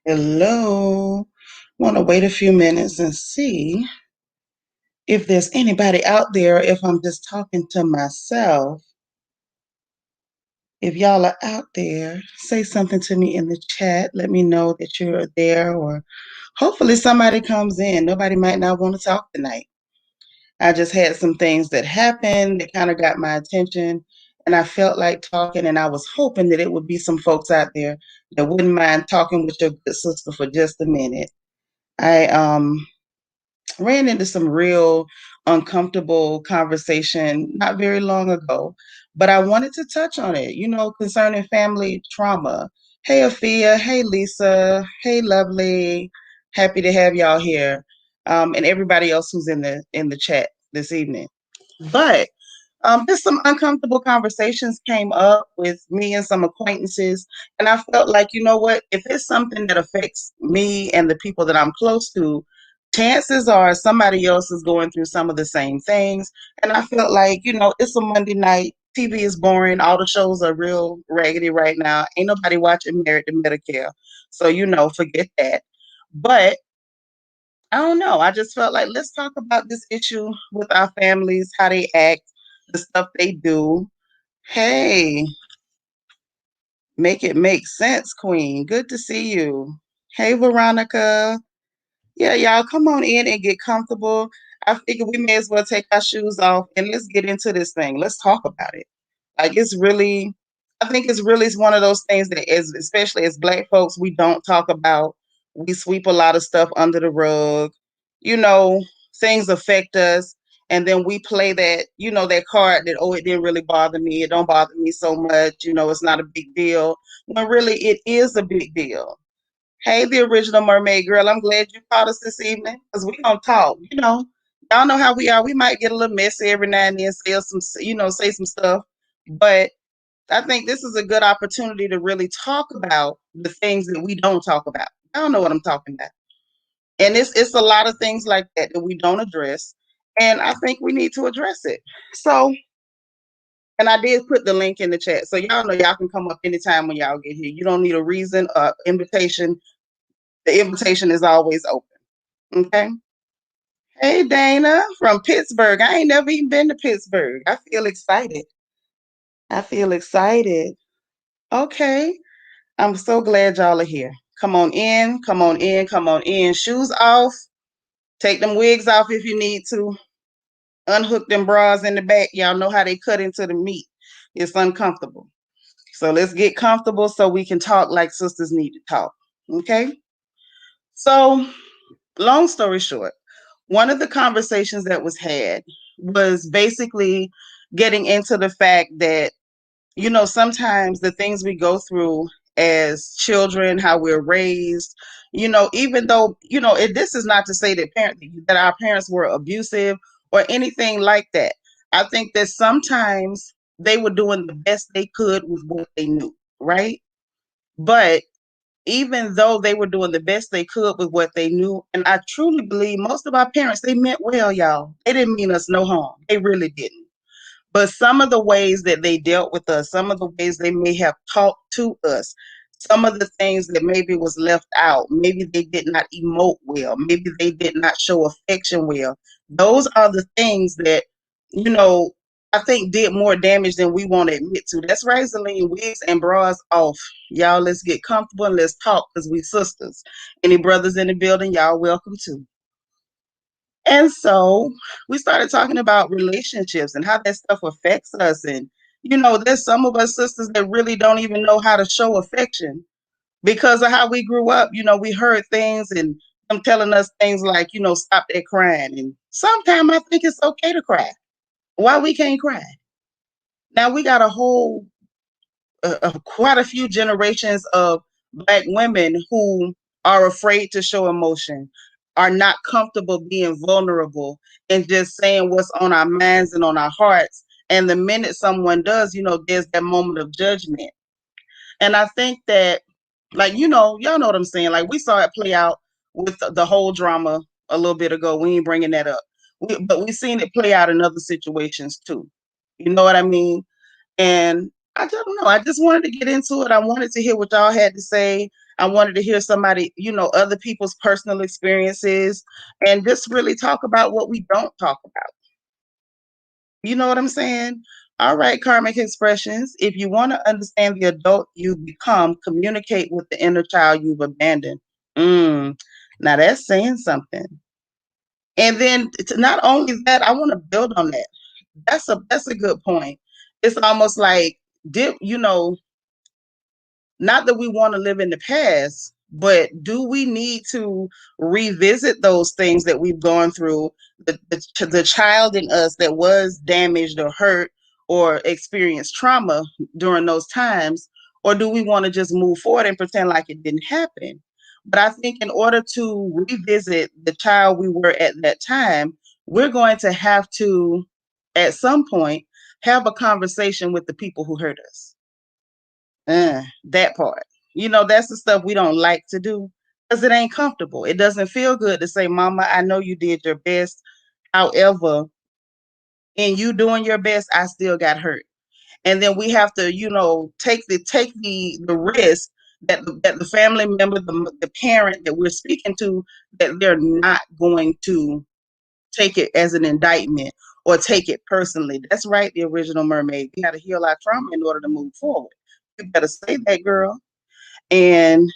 Hello. Want to wait a few minutes and see if there's anybody out there, if I'm just talking to myself. If y'all are out there, say something to me in the chat. Let me know that you're there, or hopefully somebody comes in. Nobody might not want to talk tonight. I just had some things that happened that kind of got my attention, and I felt like talking, and I was hoping that it would be some folks out there that wouldn't mind talking with your good sister for just a minute. I ran into some real uncomfortable conversation not very long ago, but I wanted to touch on it, concerning family trauma. Hey, Afia. Hey, Lisa. Hey, Lovely. Happy to have y'all here, and everybody else who's in the chat this evening. But just some uncomfortable conversations came up with me and some acquaintances, and I felt like, you know what, if it's something that affects me and the people that I'm close to, chances are somebody else is going through some of the same things. And I felt like, it's a Monday night. TV is boring. All the shows are real raggedy right now. Ain't nobody watching Married to Medicare. So, forget that. But I don't know. I just felt like let's talk about this issue with our families, how they act, the stuff they do. Hey, make it make sense, Queen. Good to see you. Hey, Veronica. Yeah, y'all, come on in and get comfortable. I figure we may as well take our shoes off and let's get into this thing. Let's talk about it. Like I think it's really one of those things that, especially as Black folks, we don't talk about. We sweep a lot of stuff under the rug. You know, things affect us, and then we play that, that card that, oh, it didn't really bother me. It don't bother me so much. It's not a big deal. When really it is a big deal. Hey, the original mermaid girl. I'm glad you caught us this evening because we gonna talk. Y'all know how we are. We might get a little messy every now and then, say some stuff, but I think this is a good opportunity to really talk about the things that we don't talk about. I don't know what I'm talking about. And it's a lot of things like that that we don't address. And I think we need to address it. So, and I did put the link in the chat. So y'all know y'all can come up anytime when y'all get here. You don't need a reason or invitation. The invitation is always open. Okay. Hey, Dana from Pittsburgh. I ain't never even been to Pittsburgh. I feel excited. I feel excited. Okay. I'm so glad y'all are here. Come on in, come on in, come on in. Shoes off. Take them wigs off if you need to. Unhook them bras in the back. Y'all know how they cut into the meat. It's uncomfortable. So let's get comfortable so we can talk like sisters need to talk. Okay? So, long story short, one of the conversations that was had was basically getting into the fact that, sometimes the things we go through as children, how we're raised, even though, this is not to say that our parents were abusive or anything like that. I think that sometimes they were doing the best they could with what they knew, right? But even though they were doing the best they could with what they knew, and I truly believe most of our parents, they meant well, y'all. They didn't mean us no harm. They really didn't. But some of the ways that they dealt with us, some of the ways they may have talked to us, some of the things that maybe was left out, maybe they did not emote well, maybe they did not show affection well. Those are the things that, you know, I think did more damage than we want to admit to. That's right, Zelene, wigs and bras off. Y'all, let's get comfortable and let's talk because we sisters. Any brothers in the building, y'all welcome too. And so we started talking about relationships and how that stuff affects us. And, there's some of us sisters that really don't even know how to show affection because of how we grew up. We heard things and them telling us things like, stop that crying. And sometimes I think it's okay to cry. Why we can't cry? Now we got a whole, quite a few generations of Black women who are afraid to show emotion, are not comfortable being vulnerable and just saying what's on our minds and on our hearts. And the minute someone does, there's that moment of judgment. And I think that, like, y'all know what I'm saying. Like, we saw it play out with the whole drama a little bit ago. We ain't bringing that up. But we've seen it play out in other situations too. You know what I mean? And I don't know. I just wanted to get into it. I wanted to hear what y'all had to say. I wanted to hear somebody, other people's personal experiences and just really talk about what we don't talk about. You know what I'm saying? All right, karmic expressions. If you want to understand the adult you become, communicate with the inner child you've abandoned. Now that's saying something. And then not only that, I want to build on that. That's a good point. It's almost like did not that we want to live in the past, but do we need to revisit those things that we've gone through, the child in us that was damaged or hurt or experienced trauma during those times, or do we want to just move forward and pretend like it didn't happen? But I think in order to revisit the child we were at that time, we're going to have to, at some point, have a conversation with the people who hurt us. That part. That's the stuff we don't like to do because it ain't comfortable. It doesn't feel good to say, Mama, I know you did your best. However, in you doing your best, I still got hurt. And then we have to, take the risk that the family member, the parent that we're speaking to, that they're not going to take it as an indictment or take it personally. That's right, the original mermaid. We got to heal our trauma in order to move forward. You better say that, girl. And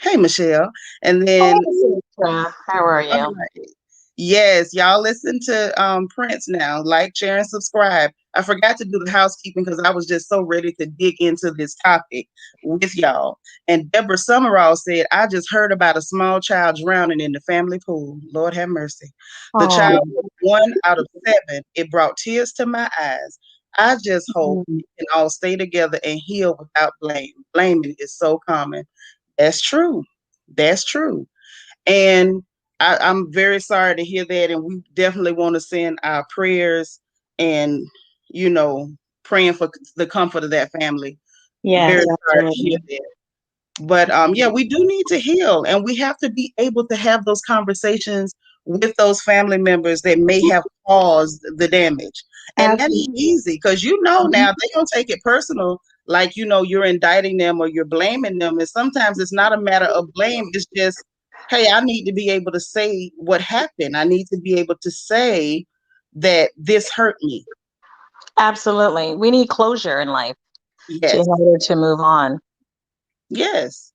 hey, Michelle. And then, Hey, Sarah. How are all you? right. Yes, y'all listen to Prince now. Like, share, and subscribe. I forgot to do the housekeeping because I was just so ready to dig into this topic with y'all. And Deborah Summerall said, I just heard about a small child drowning in the family pool. Lord have mercy. The child Oh, was 1 out of 7. It brought tears to my eyes. I just hope we can all stay together and heal without blame. Blaming is so common. That's true. That's true. And I'm very sorry to hear that. And we definitely want to send our prayers and, you know, praying for the comfort of that family. Very yes, sorry to hear absolutely. that. But yeah, we do need to heal, and we have to be able to have those conversations with those family members that may have caused the damage. And that Absolutely. ain't easy because now they don't take it personal, like you're indicting them or you're blaming them. And sometimes it's not a matter of blame, it's just, hey, I need to be able to say what happened. I need to be able to say that this hurt me. Absolutely. We need closure in life to, in Yes, order to move on. yes.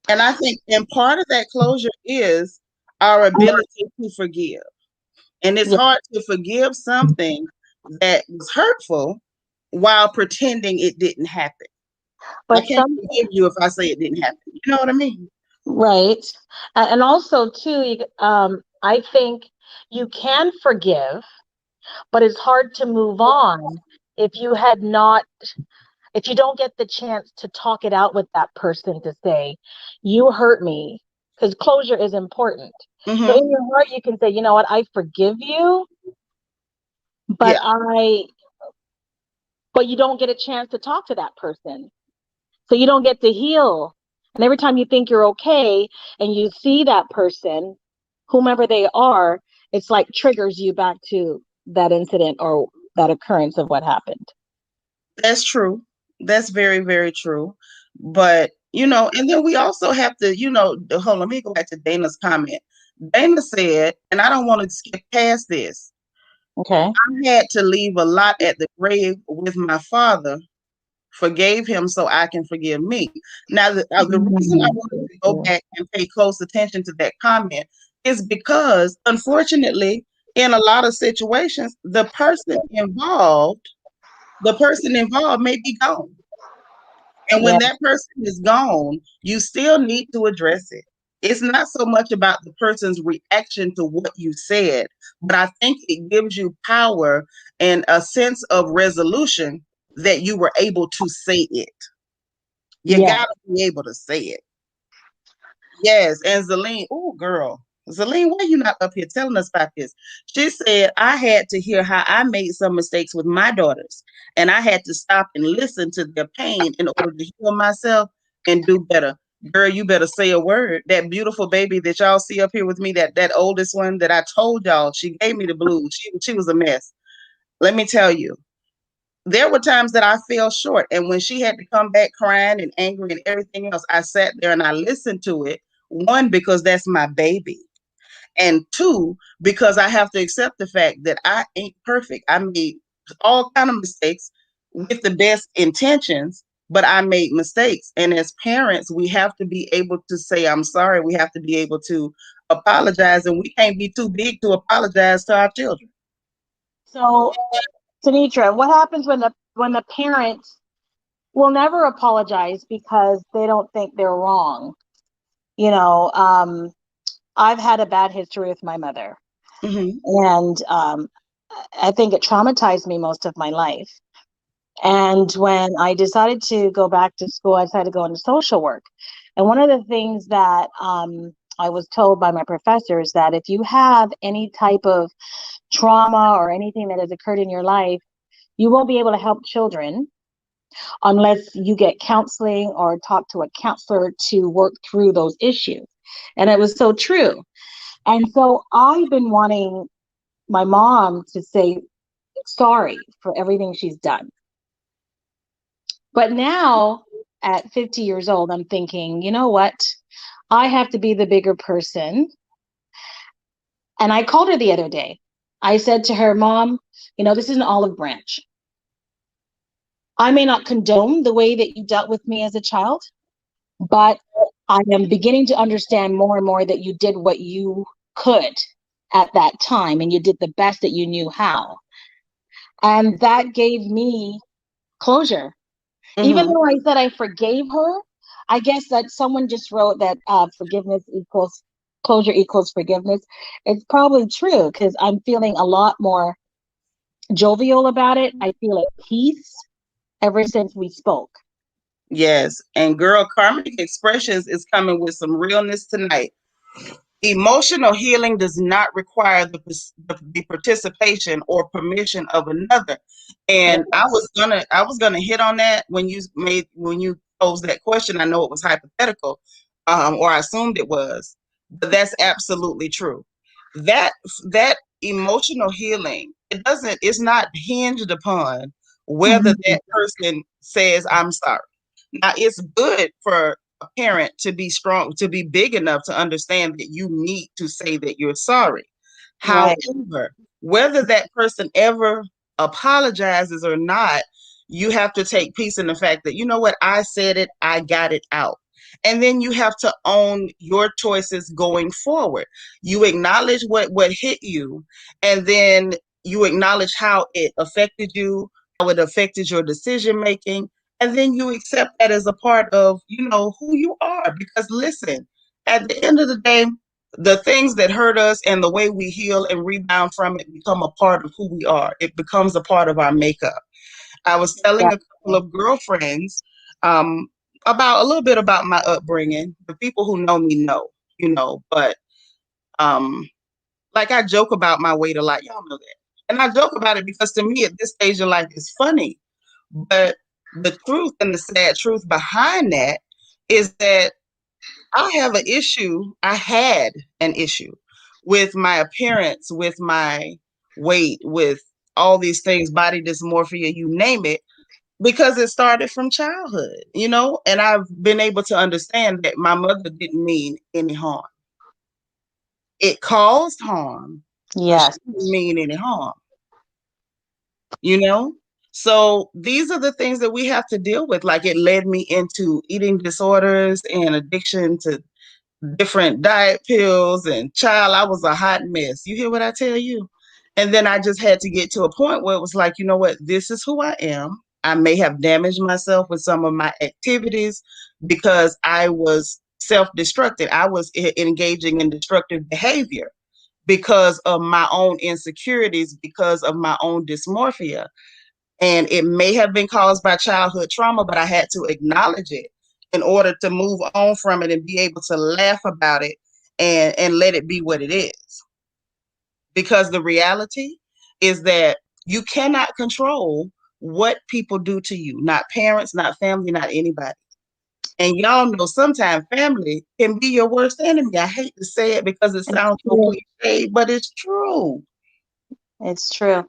And I think, and part of that closure is our ability to forgive. And it's Yeah, hard to forgive something that was hurtful while pretending it didn't happen. I but can't some, forgive you if I say it didn't happen. You know what I mean? right. And also too, I think you can forgive, but it's hard to move on if you had not, if you don't get the chance to talk it out with that person to say, you hurt me, because closure is important. So Mm-hmm. in your heart, you can say, you know what, I forgive you, but Yeah, but you don't get a chance to talk to that person. So you don't get to heal. And every time you think you're okay and you see that person, whomever they are, it's like triggers you back to that incident or that occurrence of what happened. that's true. That's very, very true. But, and then we also have to, hold on, let me go back to Dana's comment. Dana said, and I don't want to skip past this, Okay. I had to leave a lot at the grave with my father, forgave him so I can forgive me. Now, the reason I wanted to go Mm-hmm. back and pay close attention to that comment is because, unfortunately, in a lot of situations, the person involved may be gone. And when Yeah. that person is gone, you still need to address it. It's not so much about the person's reaction to what you said, but I think it gives you power and a sense of resolution that you were able to say it. You Yeah. gotta be able to say it. Yes, and Zeline, oh girl, Zeline, why are you not up here telling us about this? She said, I had to hear how I made some mistakes with my daughters, and I had to stop and listen to their pain in order to heal myself and do better. Girl, you better say a word. That beautiful baby that y'all see up here with me, that oldest one that I told y'all, she gave me the blues. She was a mess. Let me tell you. there were times that I fell short. And when she had to come back crying and angry and everything else, I sat there and I listened to it. One, because that's my baby. And two, because I have to accept the fact that I ain't perfect. I made all kind of mistakes with the best intentions, but I made mistakes. And as parents, we have to be able to say, I'm sorry. We have to be able to apologize, and we can't be too big to apologize to our children. So, Tanitra, what happens when the parents will never apologize because they don't think they're wrong? You know, I've had a bad history with my mother, Mm-hmm. and I think it traumatized me most of my life. And when I decided to go back to school, I decided to go into social work. And one of the things that I was told by my professors that if you have any type of trauma or anything that has occurred in your life, you won't be able to help children unless you get counseling or talk to a counselor to work through those issues. And it was so true. And so I've been wanting my mom to say sorry for everything she's done. But now at 50 years old, I'm thinking, you know what? I have to be the bigger person. And I called her the other day. I said to her, Mom, this is an olive branch. I may not condone the way that you dealt with me as a child, but I am beginning to understand more and more that you did what you could at that time and you did the best that you knew how. And that gave me closure. Even Mm-hmm. though I said I forgave her, I guess that someone just wrote that forgiveness equals closure equals forgiveness. It's probably true because I'm feeling a lot more jovial about it. I feel at peace ever since we spoke. Yes. And girl, Karmic Expressions is coming with some realness tonight. Emotional healing does not require the participation or permission of another. And Yes. I was gonna hit on that when you posed that question. I know it was hypothetical, or I assumed it was, but that's absolutely true. That that emotional healing, it's not hinged upon whether Mhm. that person says I'm sorry. Now, it's good for a parent to be strong, to be big enough to understand that you need to say that you're sorry. Right. However, whether that person ever apologizes or not, you have to take peace in the fact that, you know what, I said it, I got it out. And then you have to own your choices going forward. You acknowledge what hit you, and then you acknowledge how it affected you, how it affected your decision making, and then you accept that as a part of who you are. Because listen, at the end of the day, the things that hurt us and the way we heal and rebound from it become a part of who we are. It becomes a part of our makeup. I was telling a couple of girlfriends um, about a little bit about my upbringing. The people who know me know, but um, like, I joke about my weight a lot. Y'all know that. And I joke about it because to me at this stage of life it's funny. But the truth and the sad truth behind that is that I had an issue with my appearance, with my weight, with all these things, body dysmorphia, you name it, because it started from childhood. And I've been able to understand that my mother didn't mean any harm. It caused harm, but she Yes. didn't mean any harm, you know? So these are the things that we have to deal with. Like, it led me into eating disorders and addiction to different diet pills, and child, I was a hot mess. You hear what I tell you? And then I just had to get to a point where it was like, you know what, this is who I am. I may have damaged myself with some of my activities because I was self-destructed. I was engaging in destructive behavior because of my own insecurities, because of my own dysmorphia. And it may have been caused by childhood trauma, but I had to acknowledge it in order to move on from it and be able to laugh about it and let it be what it is. Because the reality is that you cannot control what people do to you, not parents, not family, not anybody. And y'all know sometimes family can be your worst enemy. I hate to say it because it It's sounds so true. cliche, but it's true. It's true.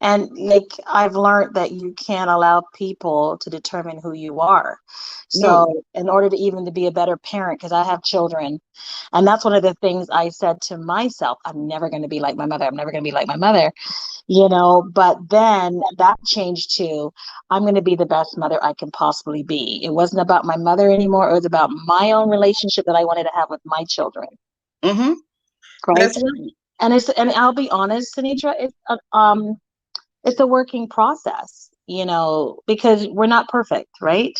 And like I've learned that you can't allow people to determine who you are. No. So in order to even to be a better parent, because I have children, and that's one of the things I said to myself, I'm never going to be like my mother. I'm never going to be like my mother, but then that changed to I'm going to be the best mother I can possibly be. It wasn't about my mother anymore. It was about my own relationship that I wanted to have with my children, Mm-hmm. right? That's right. And I'll be honest, Sinitra, it's a working process, because we're not perfect, right?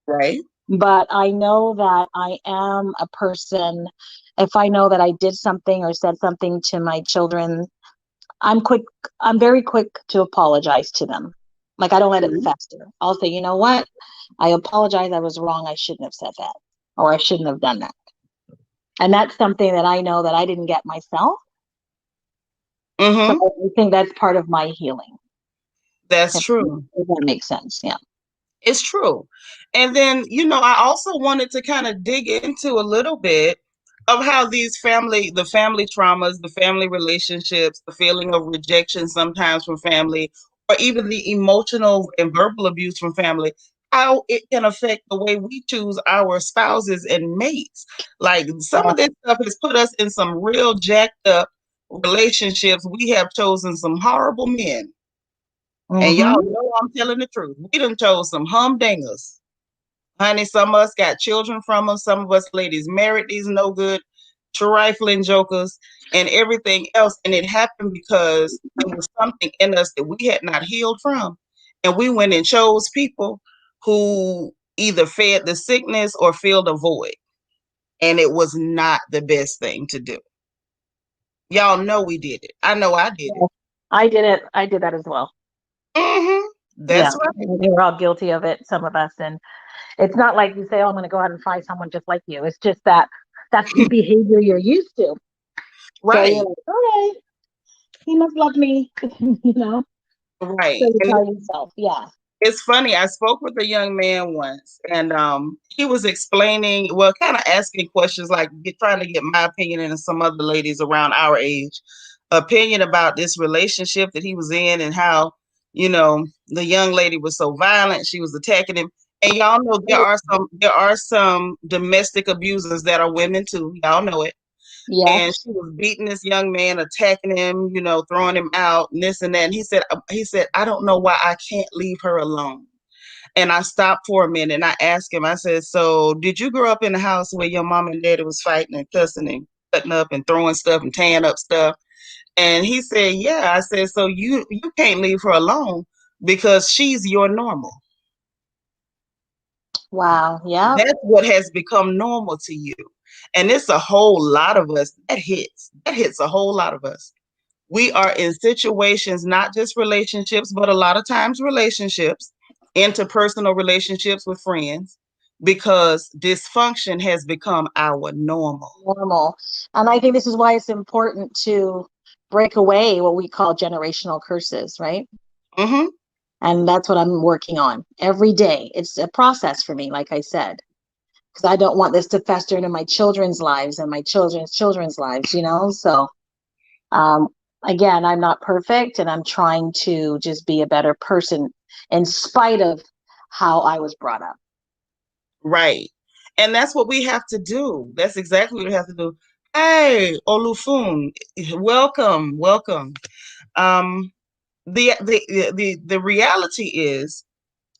Right. But I know that I am a person. If I know that I did something or said something to my children, I'm quick, I'm very quick to apologize to them. Like I don't let it Mhm. fester. I'll say, you know what? I apologize. I was wrong. I shouldn't have said that, or I shouldn't have done that. And that's something that I know that I didn't get myself. So Mm-hmm. I think that's part of my healing. That's If, true. if that makes sense. Yeah. It's true. And then, I also wanted to kind of dig into a little bit of how the family traumas, the family relationships, the feeling of rejection sometimes from family, or even the emotional and verbal abuse from family, how it can affect the way we choose our spouses and mates. Like some Yeah. of this stuff has put us in some real jacked up relationships. We have chosen some horrible men. And y'all Mm-hmm. know I'm telling the truth. We done chose some humdingers. Honey, some of us got children from them. Some of us ladies married these no good, trifling jokers, and everything else. And it happened because it was something in us that we had not healed from. And we went and chose people who either fed the sickness or filled the void. And it was not the best thing to do. Y'all know we did it. I know I did it. Yes. I did it. I did that as well. Hmm. Yeah. That's right. We're all guilty of it, some of us. And it's not like you say, oh, I'm going to go out and find someone just like you. It's just that that's the behavior you're used to. So you're Right. like, okay, he must love me, you know? So Right. you And tell yourself, yeah. it's funny. I spoke with a young man once, and he was explaining, well, kind of asking questions like trying to get my opinion and some other ladies around our age opinion about this relationship that he was in and how, the young lady was so violent. She was attacking him. And y'all know there are some domestic abusers that are women too. Y'all know it. And Yes. she was beating this young man, attacking him, throwing him out, and this and that. And he said, I don't know why I can't leave her alone. And I stopped for a minute and I asked him, I said, so did you grow up in a house where your mom and daddy was fighting and cussing and cutting up and throwing stuff and tearing up stuff? And he said, yeah. I said, so you can't leave her alone because she's your normal. Wow. Yep. That's what has become normal to you. And it's a whole lot of us that hits. That hits a whole lot of us. We are in situations, not just relationships, but a lot of times relationships, interpersonal relationships with friends, because dysfunction has become our normal. Normal. And I think this is why it's important to break away what we call generational curses, right? Hmm. And that's what I'm working on every day. It's a process for me, like I said, because I don't want this to fester into my children's lives and my children's lives, So, um, again, I'm not perfect and I'm trying to just be a better person in spite of how I was brought up. Right. And that's what we have to do. That's exactly what we have to do. Hey, Olufun, welcome, welcome. Um, the reality is,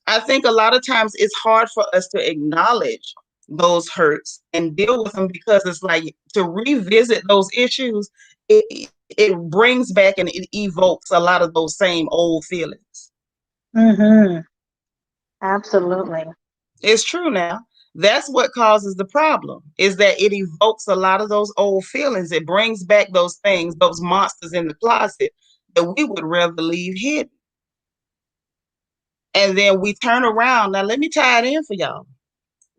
I think a lot of times it's hard for us to acknowledge those hurts and deal with them because it's like to revisit those issues, it brings back and it evokes a lot of those same old feelings. Mm-hmm. Absolutely. It's true now. That's what causes the problem is that it evokes a lot of those old feelings. It brings back those things, those monsters in the closet that we would rather leave hidden. And then we turn around. Now, let me tie it in for y'all.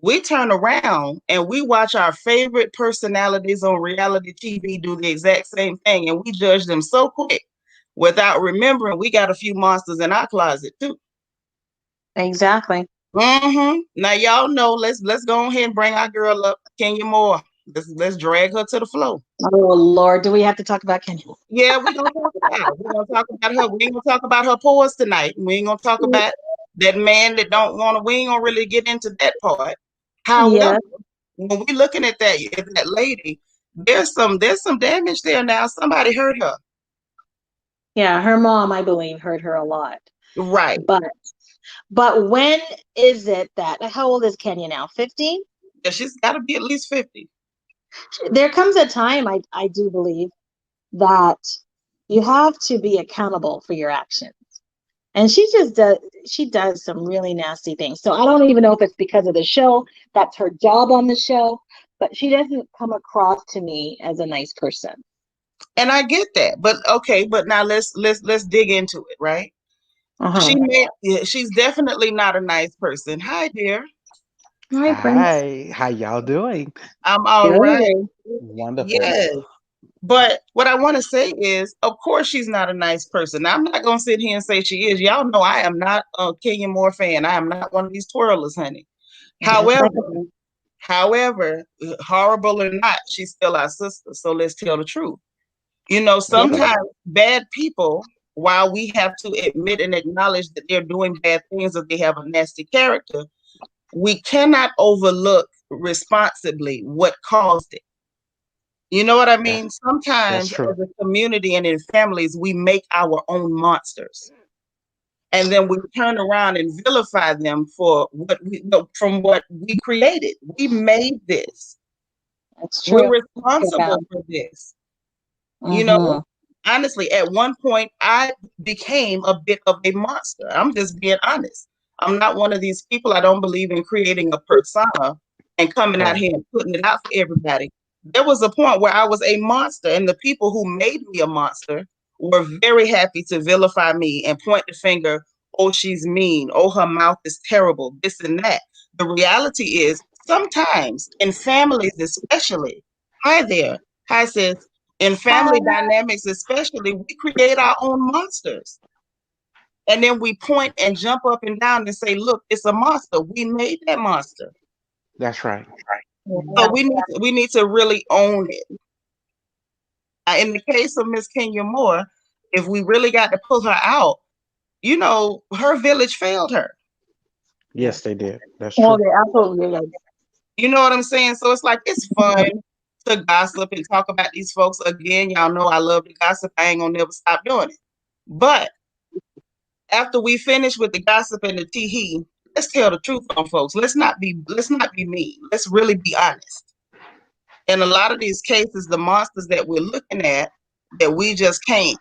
We turn around and we watch our favorite personalities on reality TV do the exact same thing, and we judge them so quick without remembering we got a few monsters in our closet too. Exactly. Now y'all know. Let's go ahead and bring our girl up, Kenya Moore. Let's drag her to the floor. Oh Lord, do we have to talk about Kenya? Yeah, we're gonna talk about it. We're gonna talk about her. We ain't gonna talk about her pores tonight. We ain't gonna talk about that man that don't want to. We ain't gonna really get into that part. However, Yeah, when we looking at that lady, there's some damage there now. Somebody hurt her. yeah. Her mom, I believe, hurt her a lot. Right. But when is it that? How old is Kenya now? 15. Yeah, she's got to be at least 50. There comes a time, I do believe, that you have to be accountable for your actions. And she does some really nasty things. So I don't even know if it's because of the show. That's her job on the show, but she doesn't come across to me as a nice person. And I get that. But okay, but now let's dig into it, right? Uh-huh. Yeah, she's definitely not a nice person. Hi, dear. Hi, Prince. Hi, how y'all doing? I'm all right. Good. Wonderful. Yes. But what I want to say is, of course, she's not a nice person. Now, I'm not going to sit here and say she is. Y'all know I am not a Kenya Moore fan. I am not one of these twirlers, honey. Yes, I However, know. however, horrible or not, she's still our sister. So let's tell the truth. You know, That's right. sometimes bad people, while we have to admit and acknowledge that they're doing bad things or they have a nasty character, we cannot overlook responsibly what caused it. You know what I That's mean? that's Sometimes true. as a community and in families, we make our own monsters. And then we turn around and vilify them for from what we created. We made this. That's We're true. Talk responsible about. for this. You know, Mm-hmm. honestly, at one point, I became a bit of a monster. I'm just being honest. I'm not one of these people. I don't believe in creating a persona and coming out Right. here and putting it out for everybody. There was a point where I was a monster, and the people who made me a monster were very happy to vilify me and point the finger. Oh, she's mean. Oh, her mouth is terrible. This and that. The reality is, sometimes in families, especially, hi there, hi sis, in family dynamics, especially, we create our own monsters. And then we point and jump up and down and say, look, it's a monster. We made that monster. That's right. So Yeah. we need to really own it. In the case of Miss Kenya Moore, if we really got to pull her out, her village failed her. Yes, they did. That's Well, true. they absolutely did. You know what I'm saying? So it's like it's fun to gossip and talk about these folks. Again, y'all know I love to gossip. I ain't gonna never stop doing it. But after we finish with the gossip and the tee, let's tell the truth on folks. Let's not be mean. Let's really be honest. In a lot of these cases, the monsters that we're looking at that we just can't,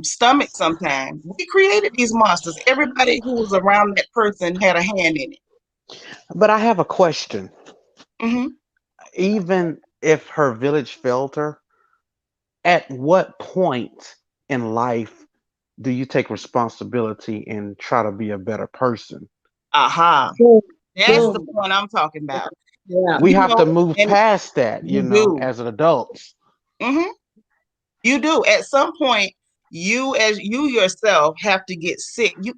stomach sometimes, we created these monsters. Everybody who was around that person had a hand in it. But I have a question. Hmm. Even if her village failed her, at what point in life do you take responsibility and try to be a better person? Aha. Boom, That's the boom. point I'm talking about. Yeah. We have to move And past that, you do. as adults. Hmm. You do. At some point, you as you yourself have to get sick. You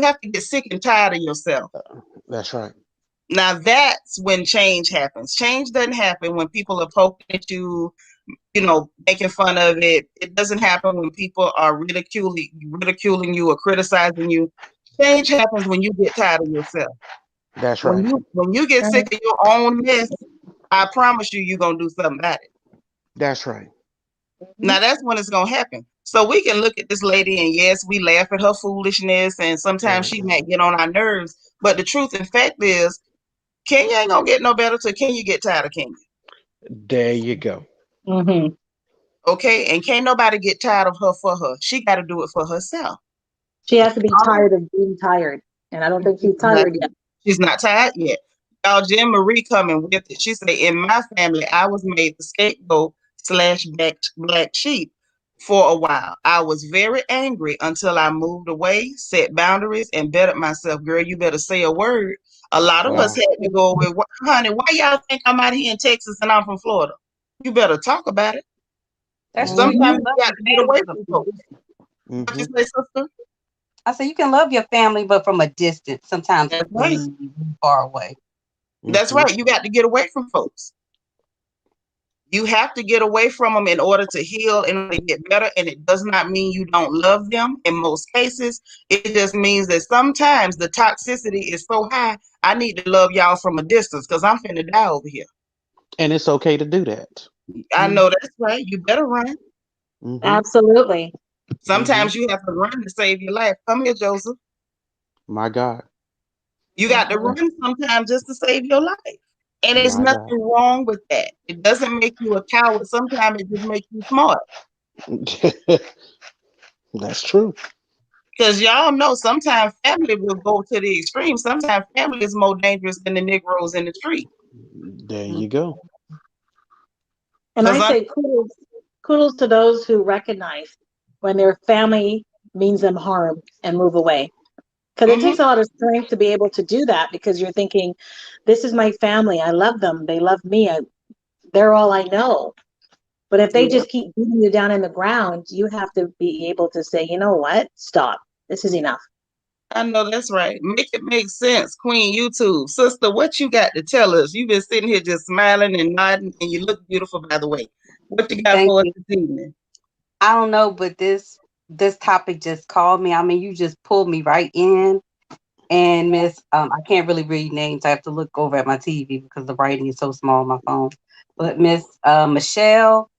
have to get sick and tired of yourself. That's right. Now that's when change happens. Change doesn't happen when people are poking at you, making fun of it. It doesn't happen when people are ridiculing you or criticizing you. Change happens when you get tired of yourself. That's When right. you get sick of your own mess, I promise you're gonna do something about it. That's right. Mhm. Now that's when it's gonna happen. So we can look at this lady and yes, we laugh at her foolishness and sometimes Right. she might get on our nerves. But the truth and fact is, Kenya ain't gonna get no better till Kenya get tired of Kenya. There you go. Mhm. Okay, and can't nobody get tired of her for her. She got to do it for herself. She has to be tired of being tired, and I don't think she's tired yet. Exactly. She's not tired yet. Y'all, Jen Marie coming with it. She said, in my family, I was made the scapegoat slash black sheep for a while. I was very angry until I moved away, set boundaries, and bettered myself. Girl, you better say a word. A lot of us Wow. had to go with, honey, why y'all think I'm out here in Texas and I'm from Florida? You better talk about it. That's true. You Sometimes Mhm. can you love got your to get family, away but from folks. What you Hmm. say, sister? I say you can love your family, but from a distance. Sometimes That's right. far away. That's Hmm. right. You got to get away from folks. You have to get away from them in order to heal, in order to get better. And it does not mean you don't love them in most cases. It just means that sometimes the toxicity is so high, I need to love y'all from a distance because I'm finna die over here. And it's okay to do that. I know that's right. You better run. Mm-hmm. Absolutely. Mm-hmm. Sometimes you have to run to save your life. Come here, Joseph. My God. You got to run sometimes just to save your life. And there's My God. nothing wrong with that. It doesn't make you a coward. Sometimes it just makes you smart. That's true. Because y'all know sometimes family will go to the extreme. Sometimes family is more dangerous than the Negroes in the street. There you go. And I Because say kudos to those who recognize when their family means them harm and move away. Because it takes a lot of strength to be able to do that, because you're thinking, this is my family. I love them. They love me. They're all I know. But if they just keep beating you down in the ground, you have to be able to say, you know what? Stop. This is enough. I know that's right. Make it make sense, Queen YouTube. Sister, what you got to tell us? You've been sitting here just smiling and nodding, and you look beautiful, by the way. What you got Thank for us you. this evening? I don't know, but this topic just called me. I mean, you just pulled me right in. And Miss, I can't really read names. I have to look over at my TV because the writing is so small on my phone. But Miss Michelle,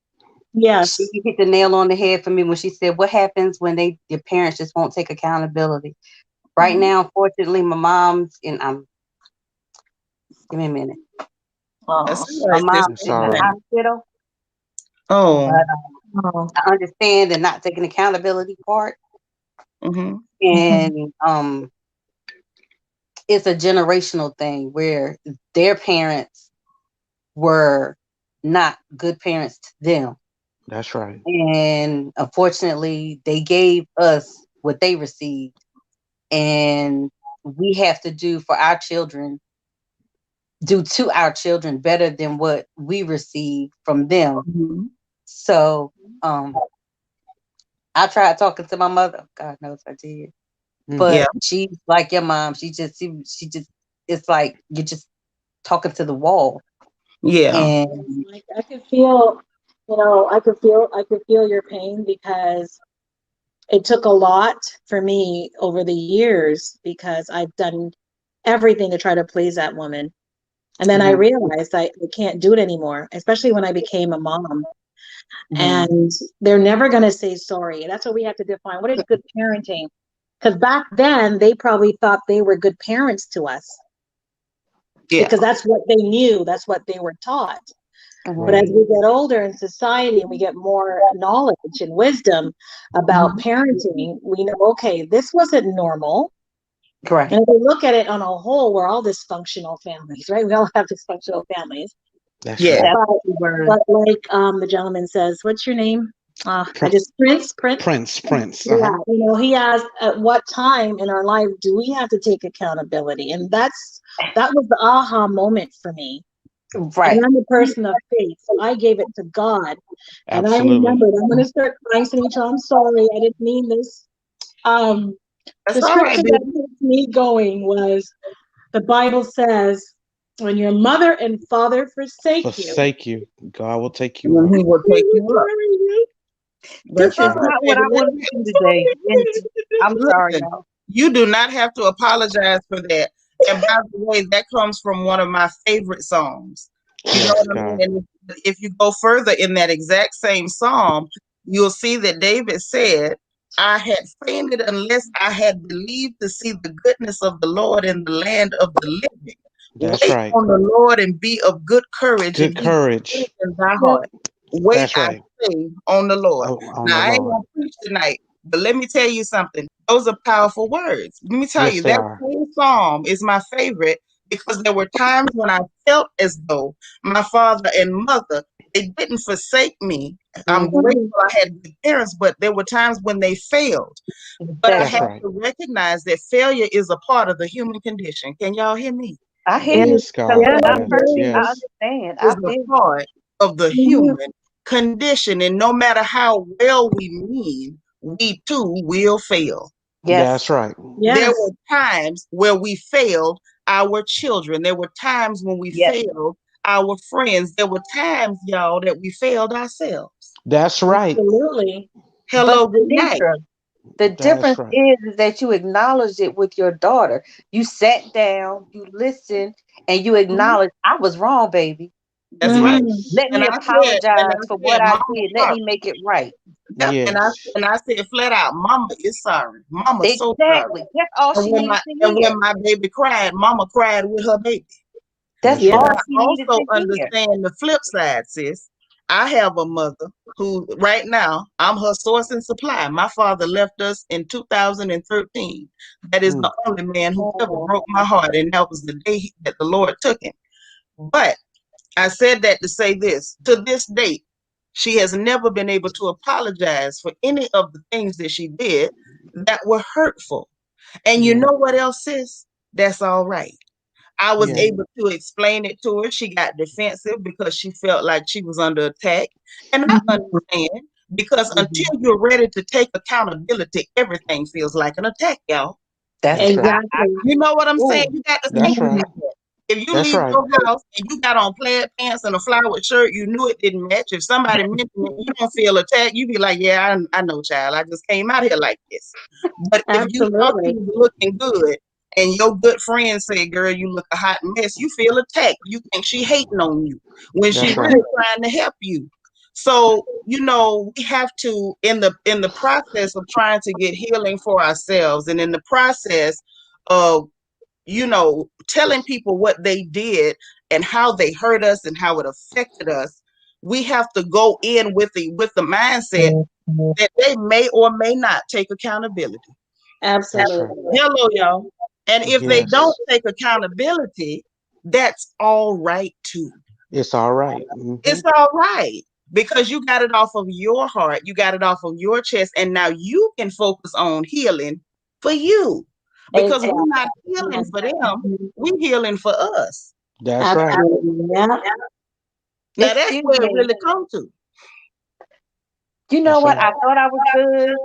she Yes. hit the nail on the head for me when she said, "What happens when your parents just won't take accountability?" Right now, unfortunately, my mom's in. Give me a minute. Oh. That's all My right, sis. mom I'm is in the sorry. hospital, Oh. but Oh. I understand the not taking accountability part, Mm-hmm. and it's a generational thing where their parents were not good parents to them. That's right. And unfortunately, they gave us what they received. And we have to do to our children better than what we receive from them. Mm-hmm. So I tried talking to my mother. God knows I did. Yeah. But she's like your mom. She just it's like you're just talking to the wall. Yeah. And Like, I could feel, I could feel your pain, because it took a lot for me over the years, because I've done everything to try to please that woman. And then I Mm-hmm. realized I can't do it anymore, especially when I became a mom. Mm-hmm. And they're never going to say sorry. And that's what we have to define. What is good parenting? Because back then, they probably thought they were good parents to us, Yeah. because that's what they knew, that's what they were taught. But as Right. we get older in society and we get more knowledge and wisdom about parenting, we know, okay, this wasn't normal. correct. And if we look at it on a whole, we're all dysfunctional families, right? We all have dysfunctional families. That's Yeah. right. But, That's the word. but like the gentleman says, what's your name? I Pr- just Prince. Prince. Yeah, Uh-huh. he asked, at what time in our life do we have to take accountability? And that was the aha moment for me. And Right. I'm a person of faith, so I gave it to God. And I Absolutely. remembered, I'm going to start crying, Sanitra. I'm sorry, I didn't mean this. Um, That's the all right, scripture baby. that kept me going was, the Bible says, when your mother and father forsake you, Forsake you. God will take you And up. he will he take will you up. carry you. That's This all is right, not what baby. I wanted to do today. And I'm sorry, Listen, y'all. you do not have to apologize for that. And by the way, that comes from one of my favorite songs. You know Yes, what I mean? God. And if you go further in that exact same psalm, you'll see that David said, I had fainted unless I had believed to see the goodness of the Lord in the land of the living. That's Wait right. on the Lord and be of good courage, and Good he will courage. strengthen thy Yes, heart. Wait, That's I right. say, on the Lord. Oh, on Now, the I ain't Lord. going to preach tonight, but let me tell you something. Those are powerful words. Let me tell Yes, you, they that are. same psalm is my favorite because there were times when I felt as though my father and mother, they didn't forsake me. I'm Mm-hmm. grateful I had good parents, but there were times when they failed. But I That's have Exactly. right. to recognize that failure is a part of the human condition. Can y'all hear me? I hear yes, you. Yes, Because God. yes, I Yes. personally, I Yes. understand. I Is a feel you. part of the mhm, human condition. And no matter how well we mean, we too will fail. That's Yes. right. There yes, were times where we failed our children. There were times when we Yes. failed our friends. There were times, y'all, that we failed ourselves. That's right. Absolutely. But Hello, good night. Deidre, the That's difference right. is that you acknowledged it with your daughter. You sat down, you listened, and you Mhm. acknowledged I was wrong, baby. That's right. Mm. Yes. Let me And apologize I for what said, I Mama did. Let sorry. me make it right. Yep. Yes. And I said flat out, Mama is sorry. Mama's so sorry. Exactly. That's all she needed to And hear. when my baby cried, Mama cried with her baby. That's That's And Yeah, right. all I she needed also to hear. understand the flip side, sis. I have a mother who, right now, I'm her source and supply. My father left us in 2013. That is Mm. the only man who ever Oh, broke my heart, and that was the day that the Lord took him. But I said that to say this. To this date, she has never been able to apologize for any of the things that she did that were hurtful. And you Yeah. know what else, sis? That's all right. I was Yeah. able to explain it to her. She got defensive because she felt like she was under attack. And I mhm, understand because mhm. until you're ready to take accountability, everything feels like an attack, y'all. That's That's right. exactly. You know what I'm saying? ooh, You got to think That's right. Mhm. about that. If you That's leave right. your house and you got on plaid pants and a flowered shirt, you knew it didn't match. If somebody mentioned it, you don't feel attacked. You be like, yeah, I know, child. I just came out here like this. But if you thought you Absolutely. was looking good and your good friend say, girl, you look a hot mess, you feel attacked. You think she hating on you when she That's right. really trying to help you. So, we have to in the process of trying to get healing for ourselves and in the process of telling people what they did and how they hurt us and how it affected us, we have to go in with the mindset that they may or may not take accountability. That's right. Absolutely. Hello, y'all. And if they don't Yes. take accountability, that's all right too. It's all right. Mm-hmm. It's all right because you got it off of your heart, you got it off of your chest, and now you can focus on healing for you because we're Exactly. not healing for them, Mhm. we're healing for us. That's right. Absolutely. Yeah. Now that's excuse where it me. really comes to. You know That's what? right. I thought I was good,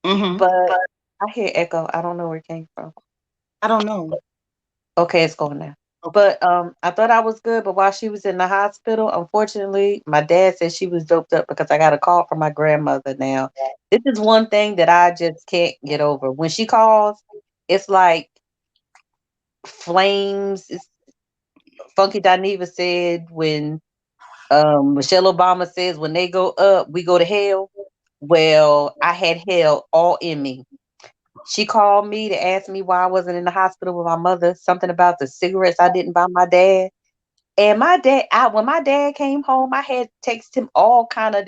Hmm. but I hear echo. I don't know where it came from. I don't know. Okay, it's going now. Okay. But I thought I was good, but while she was in the hospital, unfortunately, my dad said she was doped up because I got a call from my grandmother now. This is one thing that I just can't get over. When she calls, it's like flames. It's Funky Dineva said when Michelle Obama says when they go up, we go to hell. Well, I had hell all in me. She called me to ask me why I wasn't in the hospital with my mother, something about the cigarettes I didn't buy my dad. And my dad, when my dad came home, I had text him all kind of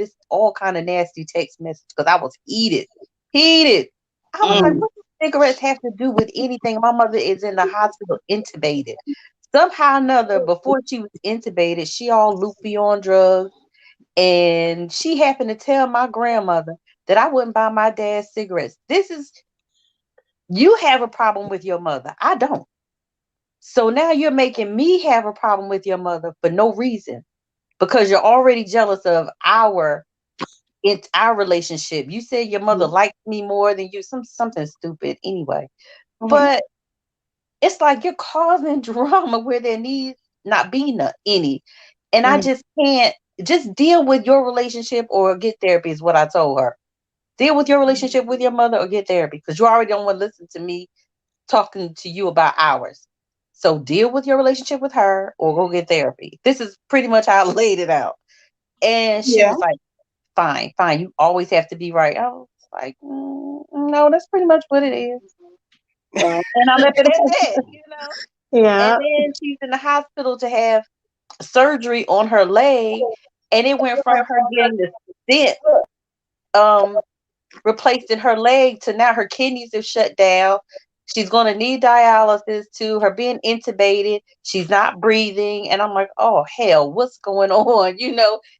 nasty text message because I was heated. I was like, Mm. what do cigarettes have to do with anything? My mother is in the hospital, intubated. Somehow or another, before she was intubated, she all loopy on drugs, and she happened to tell my grandmother that I wouldn't buy my dad cigarettes. You have a problem with your mother. I don't. So now you're making me have a problem with your mother for no reason because you're already jealous of our relationship. You said your mother likes me more than you, something stupid anyway. Mhm. But it's like you're causing drama where there needs not be any. And I Mhm. just can't just deal with your relationship or get therapy is what I told her. Deal with your relationship with your mother or get therapy because you already don't want to listen to me talking to you about ours. So deal with your relationship with her or go get therapy. This is pretty much how I laid it out. And she Yeah. was like, fine, fine. You always have to be right. I was like, no, that's pretty much what it is. And I left it at that. And Yeah. then she's in the hospital to have surgery on her leg. And it went from her getting the stent um, replaced in her leg to now her kidneys have shut down. She's going to need dialysis too. Her being intubated. She's not breathing. And I'm like, oh, hell, what's going on?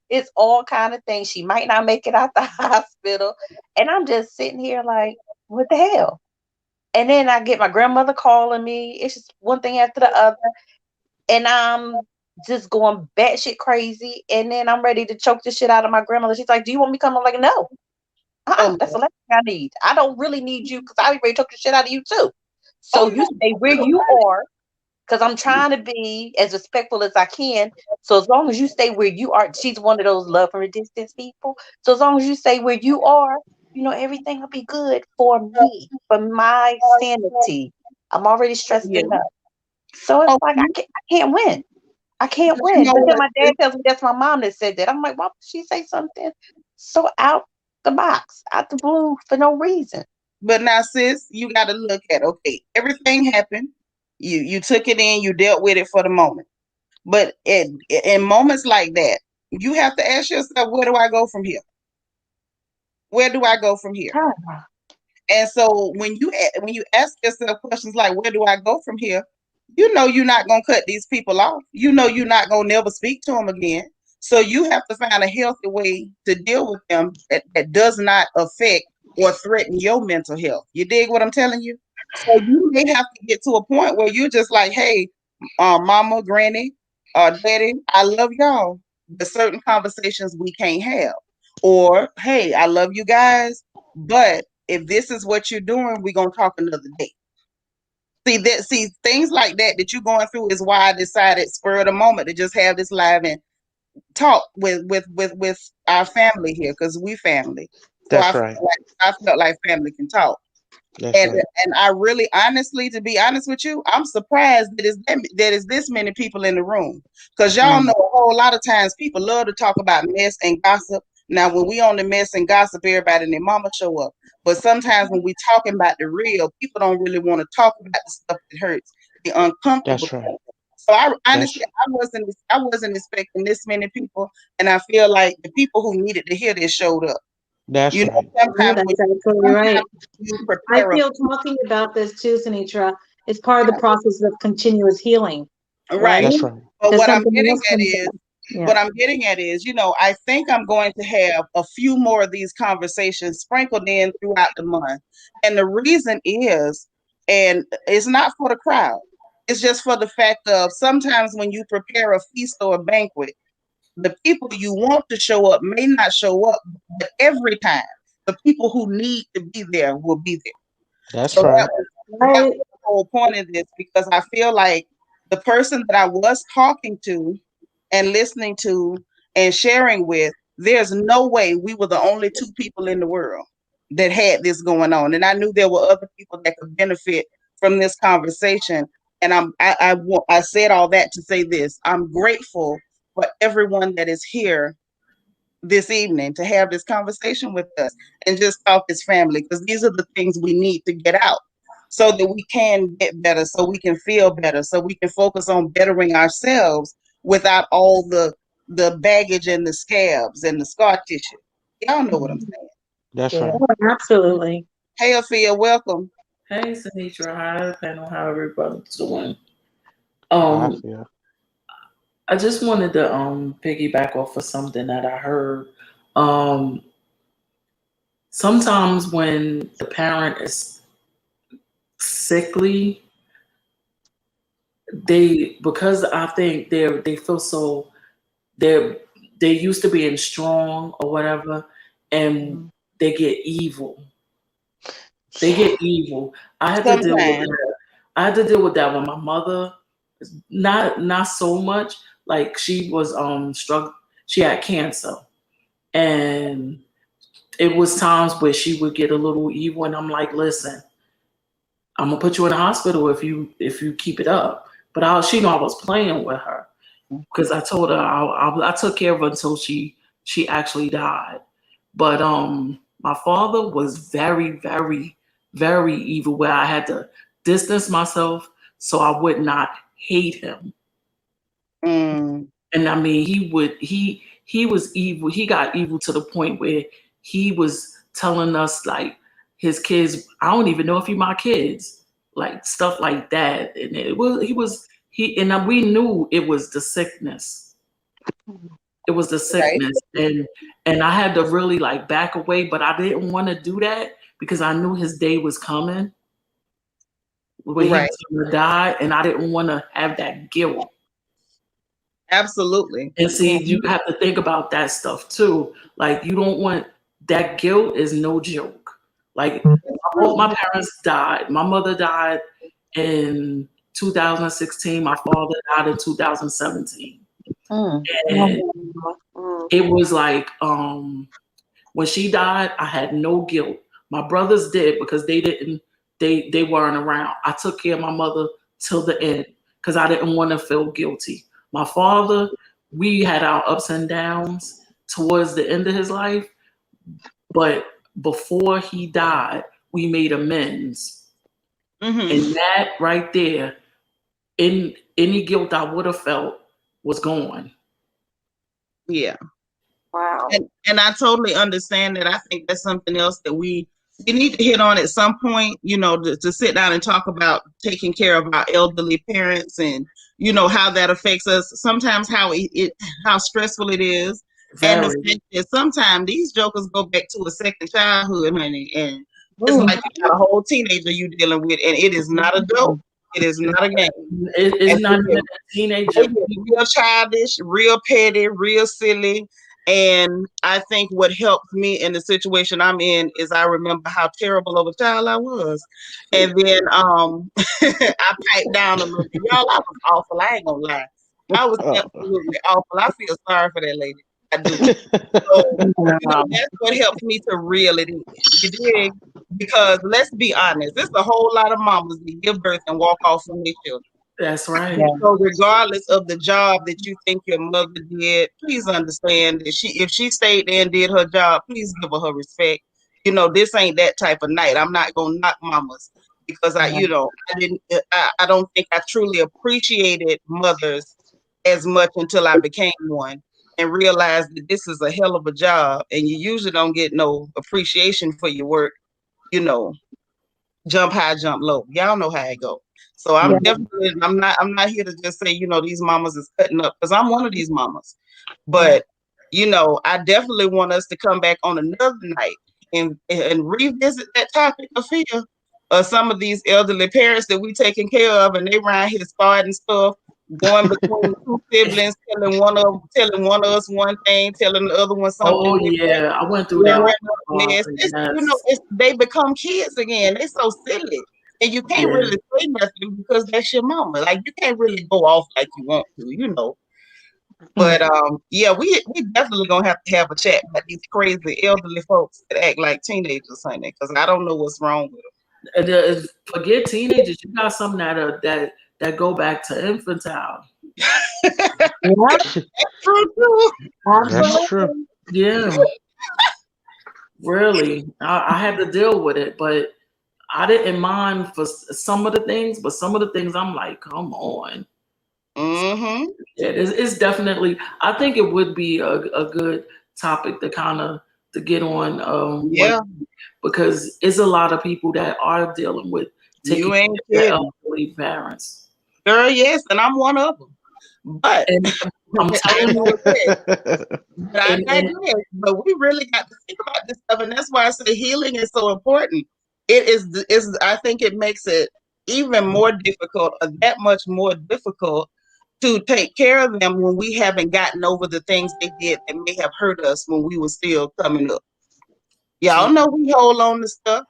It's all kind of things. She might not make it out the hospital. And I'm just sitting here like, what the hell? And then I get my grandmother calling me. It's just one thing after the other. And I'm just going batshit crazy. And then I'm ready to choke the shit out of my grandmother. She's like, do you want me to come? I'm like, no. Oh That's Lord. the last thing I need. I don't really need you because I already took the shit out of you too. So Oh you no. stay where you are because I'm trying to be as respectful as I can. So as long as you stay where you are, she's one of those love from a distance people. So as long as you stay where you are, everything will be good for me, for my sanity. I'm already stressed Yeah. enough. So it's Oh, like I can't win. I can't but you win. know But then what, my sis? dad tells me that's my mom that said that. I'm like, why would she say something so out the box, out the blue for no reason? But now, sis, you got to look at, okay, everything happened. You took it in, you dealt with it for the moment. But in moments like that, you have to ask yourself, where do I go from here? Where do I go from here? And so when you ask yourself questions like, where do I go from here? You know you're not gonna cut these people off. You know you're not gonna never speak to them again. So you have to find a healthy way to deal with them that does not affect or threaten your mental health. You dig what I'm telling you? So you may have to get to a point where you're just like, hey, mama, granny, daddy, I love y'all. But certain conversations we can't have. Or, hey, I love you guys, but if this is what you're doing, we're gonna talk another day. See things like that you're going through is why I decided spur of the moment to just have this live and talk with our family here because we family. So That's right. I felt like family can talk. That's And right. and I really honestly, to be honest with you, I'm surprised that is this many people in the room. Because y'all know a whole lot of times people love to talk about mess and gossip. Now when we on the mess and gossip, everybody and their mama show up. But sometimes when we talking about the real, people don't really want to talk about the stuff that hurts, the uncomfortable That's right. stuff. So I That's honestly I wasn't expecting this many people, and I feel like the people who needed to hear this showed up. that's You know, right. No, that's absolutely right. you I prepare feel talking about this too, Sinitra, is part of the process of continuous healing, right? right. That's right. But Because what I'm something getting else at comes is, up. Yeah. what I'm getting at is, I think I'm going to have a few more of these conversations sprinkled in throughout the month. And the reason is, and it's not for the crowd, it's just for the fact of sometimes when you prepare a feast or a banquet, the people you want to show up may not show up, but every time the people who need to be there will be there. So That's that right. was Right. the whole point of this because I feel like the person that I was talking to and listening to and sharing with, there's no way we were the only two people in the world that had this going on. And I knew there were other people that could benefit from this conversation. And I said all that to say this. I'm grateful for everyone that is here this evening to have this conversation with us and just talk as family because these are the things we need to get out so that we can get better, so we can feel better, so we can focus on bettering ourselves without all the baggage and the scabs and the scar tissue. Y'all know what I'm saying. That's Yeah, right. absolutely. Hey, Afia, welcome. Hey, Sinitra, hi, panel, how everybody's doing? I Um, feel. I just wanted to piggyback off of something that I heard. Um, Sometimes when the parent is sickly, because I think they feel so they're they used to being strong or whatever, and they get evil. They get evil. I had to deal with Sometimes, that. I had to deal with that with my mother. Not so much. Like she was struck. She had cancer, and it was times where she would get a little evil, and I'm like, listen, I'm gonna put you in the hospital if you keep it up. But she know I was playing with her because I told her I took care of her until she actually died. But my father was very, very, very evil where I had to distance myself so I would not hate him. mm, And I mean, he was evil. He got evil to the point where he was telling us like his kids, I don't even know if you my kids, like stuff like that. And we knew it was the sickness. It was the right, sickness, and I had to really like back away, but I didn't want to do that because I knew his day was coming where he right, was going to die, and I didn't want to have that guilt. absolutely. And see, Yeah. you have to think about that stuff too. Like you don't want that guilt is no joke. Like both my parents died. My mother died in 2016. My father died in 2017. Mm. And it was like when she died, I had no guilt. My brothers did because they weren't around. I took care of my mother till the end because I didn't want to feel guilty. My father, we had our ups and downs towards the end of his life, but before he died, we made amends. And that right there, in any guilt I would have felt was gone. Yeah. Wow. And I totally understand that. I think that's something else that we need to hit on at some point, to sit down and talk about taking care of our elderly parents and, how that affects us. Sometimes how stressful it is. And the Very. fact that sometimes these jokers go back to a second childhood, honey, and it's like you got a whole teenager you dealing with, and it is not a joke. It is not a game. It's not even a teenager. Real childish, real petty, real silly. And I think what helped me in the situation I'm in is I remember how terrible of a child I was. And then I piped down a little bit. Y'all, I was awful. I ain't gonna lie. I was absolutely awful. I feel sorry for that lady. I do. So, that's what helps me to reel it in. You dig? Because let's be honest, there's a whole lot of mamas that give birth and walk off from their children. That's right. So regardless of the job that you think your mother did, please understand that if she stayed there and did her job, please give her respect. This ain't that type of night. I'm not gonna knock mamas because I don't think I truly appreciated mothers as much until I became one and realized that this is a hell of a job, and you usually don't get no appreciation for your work. Jump high, jump low. Y'all know how it go. So I'm not here to just say, these mamas is cutting up, because I'm one of these mamas. But, I definitely want us to come back on another night and revisit that topic of fear of some of these elderly parents that we taking care of, and they around here starting stuff, going between two siblings, telling one of us one thing, telling the other one something. Oh yeah, I went through that. They become kids again. They so silly. And you can't really say nothing because that's your mama. Like, you can't really go off like you want to. But we definitely gonna have a chat about these crazy elderly folks that act like teenagers, honey, because I don't know what's wrong with them. Forget teenagers. You got some that go back to infantile. That's true too. That's true. Yeah. Really, I had to deal with it, but I didn't mind for some of the things, but some of the things I'm like, come on. Mm-hmm. It's definitely, I think it would be a good topic to get on. Because it's a lot of people that are dealing with taking care of their elderly parents. Girl, yes, and I'm one of them. But I'm telling you, but we really got to think about this stuff, and that's why I say healing is so important. It is. I think it makes it even more difficult, or that much more difficult, to take care of them when we haven't gotten over the things they did that may have hurt us when we were still coming up. Y'all know we hold on to stuff.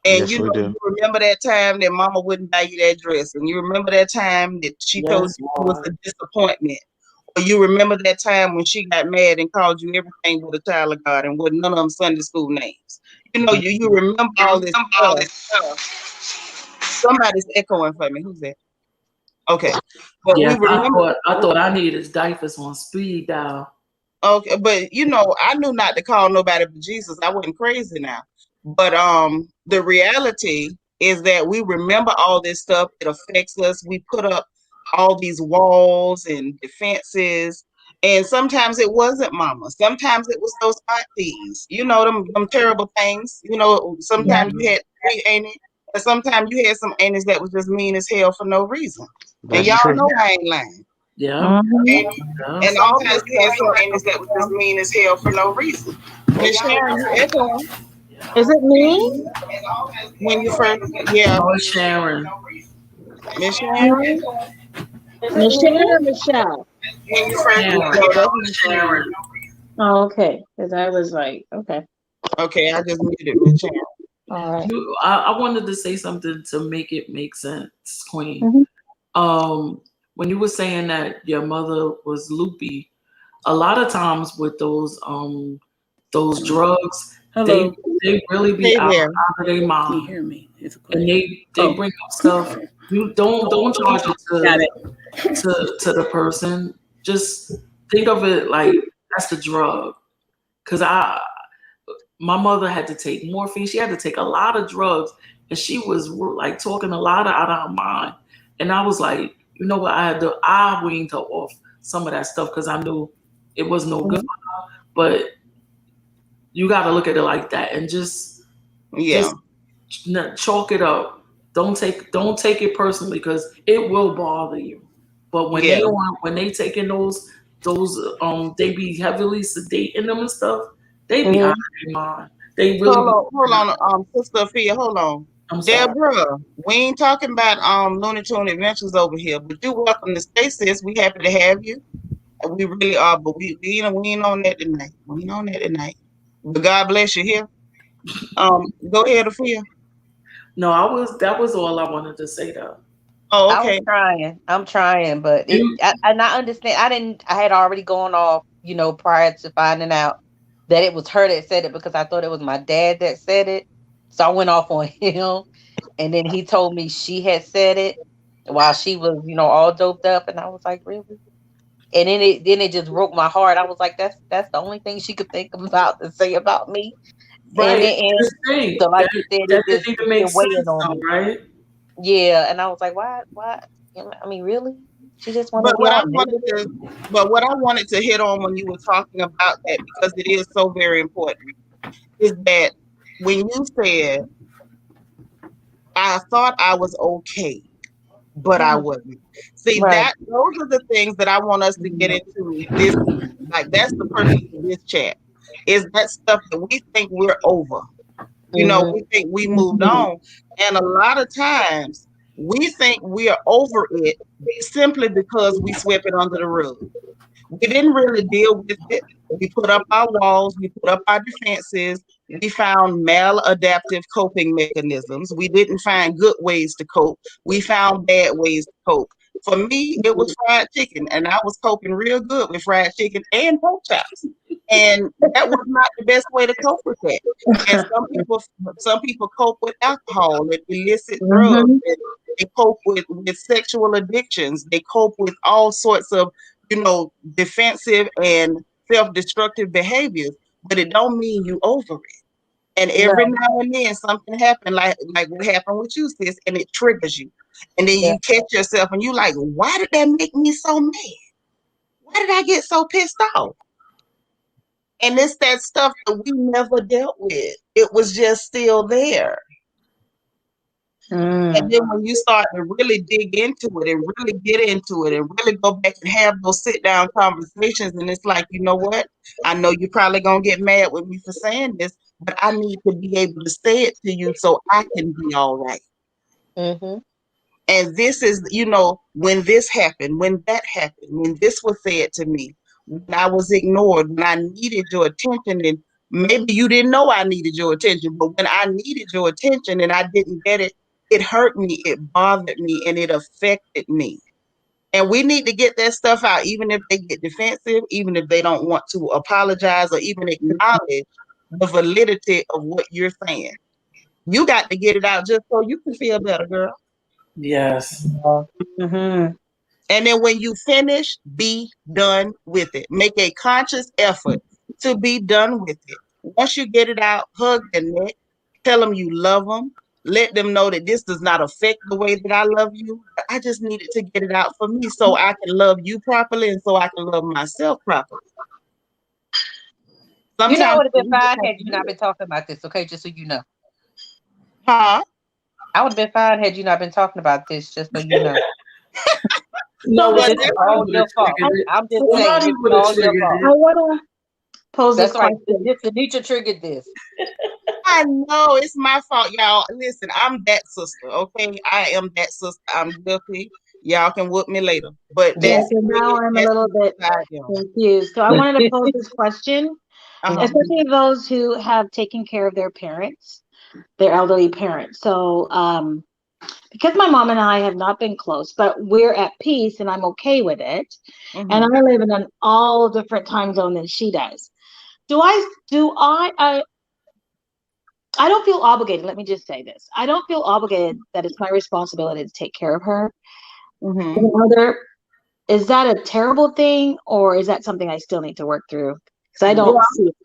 And yes, we do. You remember that time that mama wouldn't buy you that dress, and you remember that time that she told you it was a disappointment, or you remember that time when she got mad and called you everything but a child of God and with none of them Sunday school names. You remember all this stuff. Somebody's echoing for me. Who's that? Okay, but yes, we remember. I thought I needed diapers on speed dial. Okay, but I knew not to call nobody but Jesus. I wasn't crazy now. But the reality is that we remember all this stuff. It affects us. We put up all these walls and defenses. And sometimes it wasn't mama. Sometimes it was those aunties. Them terrible things. Sometimes you had 3 aunties, and sometimes you had some aunties that was just mean as hell for no reason. That's and y'all true. know I ain't lying. Yeah. And sometimes you had some aunties that was just mean as hell for no reason. Miss Sharon, you echoing. Is it me? When you first, yeah. Oh, Sharon. Miss Sharon? Michelle or Michelle? When you first, Sharon. Oh, okay. Because I was like, okay. Okay, I just muted Miss Sharon. All right. I wanted to say something to make it make sense, Queen. When you were saying that your mother was loopy, a lot of times with those drugs, Hello. they really be Hey out there. of their Can you mind, hear me? It's a and question. they bring up stuff. You don't charge it Got it. to the person. Just think of it like that's the drug. Cause my mother had to take morphine. She had to take a lot of drugs, and she was like talking a lot out of her mind. And I was like, you know what? I weaned her off some of that stuff because I knew it was no good for her. But you got to look at it like that and Yeah. just chalk it up. Don't take it personally because it will bother you. But Yeah. when they taking those they be heavily sedating them and stuff, they be out Mhm. of their mind. They really be. Hold on, Sister Sophia, hold on. I'm sorry. Deborah, we ain't talking about Looney Tune Adventures over here, but you're welcome to stay, sis. We happy to have you. We really are, but we ain't on that tonight. We ain't on that tonight. But God bless you here. Go ahead, Sophia. No, that was all I wanted to say though. Oh, I was okay. trying. I'm trying, but You and I understand. I had already gone off, prior to finding out that it was her that said it because I thought it was my dad that said it. So I went off on him, and then he told me she had said it while she was, all doped up, and I was like, really? And then it just broke my heart. I was like, that's the only thing she could think about to say about me. And right. then, Just think so like that you said, that it's didn't even make been weighing sense on though, me. right? Yeah, and I was like, why? I mean, really? She just want to But be what I all wanted negative? to, but what I wanted to hit on when you were talking about that, because it is so very important, is that when you said, I thought I was okay, but I Mhm. wasn't. See, Right. that those are the things that I want us to get into this evening. Like that's the purpose of this chat. Is that stuff that we think we're over. Hmm. We think we moved on. And a lot of times we think we are over it simply because we swept it under the rug. We didn't really deal with it. We put up our walls, we put up our defenses. We found maladaptive coping mechanisms. We didn't find good ways to cope. We found bad ways to cope. For me, it was fried chicken, and I was coping real good with fried chicken and pork chops. And that was not the best way to cope with that. And some people cope with alcohol and illicit drugs. Mhm. And they cope with sexual addictions. They cope with all sorts of defensive and self-destructive behaviors, but it don't mean you over it. And every Right. now and then something happened, like what happened with you, sis, and it triggers you. And then Yeah. you catch yourself and you like, why did that make me so mad? Why did I get so pissed off? And it's that stuff that we never dealt with. It was just still there. And Mm. then when you start to really dig into it and really get into it and really go back and have those sit down conversations, and it's like, you know what? I know you're probably gonna get mad with me for saying this, but I need to be able to say it to you so I can be all right. Hmm. And this is, when this happened, when that happened, when this was said to me, when I was ignored, when I needed your attention, and maybe you didn't know I needed your attention, but when I needed your attention and I didn't get it, it hurt me, it bothered me, and it affected me. And we need to get that stuff out, even if they get defensive, even if they don't want to apologize or even acknowledge the validity of what you're saying. You got to get it out just so you can feel better, girl. Yes. Mhm. And then when you finish, be done with it. Make a conscious effort to be done with it. Once you get it out, hug their neck, tell them you love them, let them know that this does not affect the way that I love you. I just needed to get it out for me so I can love you properly and so I can love myself properly. I Sometimes would have been we just fine have had to you do not it. been talking about this, okay? Just so you know. Huh? I would have been fine had you not been talking about this, just so you know. No, Well, what This is somebody that's all would have your fault. triggered it. I'm just saying, Somebody this is would have all your triggered fault. I it. want to pose a That's right. question. This Anitra triggered this. I know it's my fault, y'all. Listen, I'm that sister, okay? I am that sister. I'm guilty. Y'all can whoop me later. But Yeah, Yeah. that's because now really I'm a that's little bit who I am. confused. So I wanted to pose this question, Uh-huh. especially those who have taken care of their parents, their elderly parents. So because my mom and I have not been close, but we're at peace and I'm okay with it. And I live in an all different time zone than she does. I don't feel obligated. Let me just say this. I don't feel obligated that it's my responsibility to take care of her. Is that a terrible thing, or is that something I still need to work through? Because I don't see it.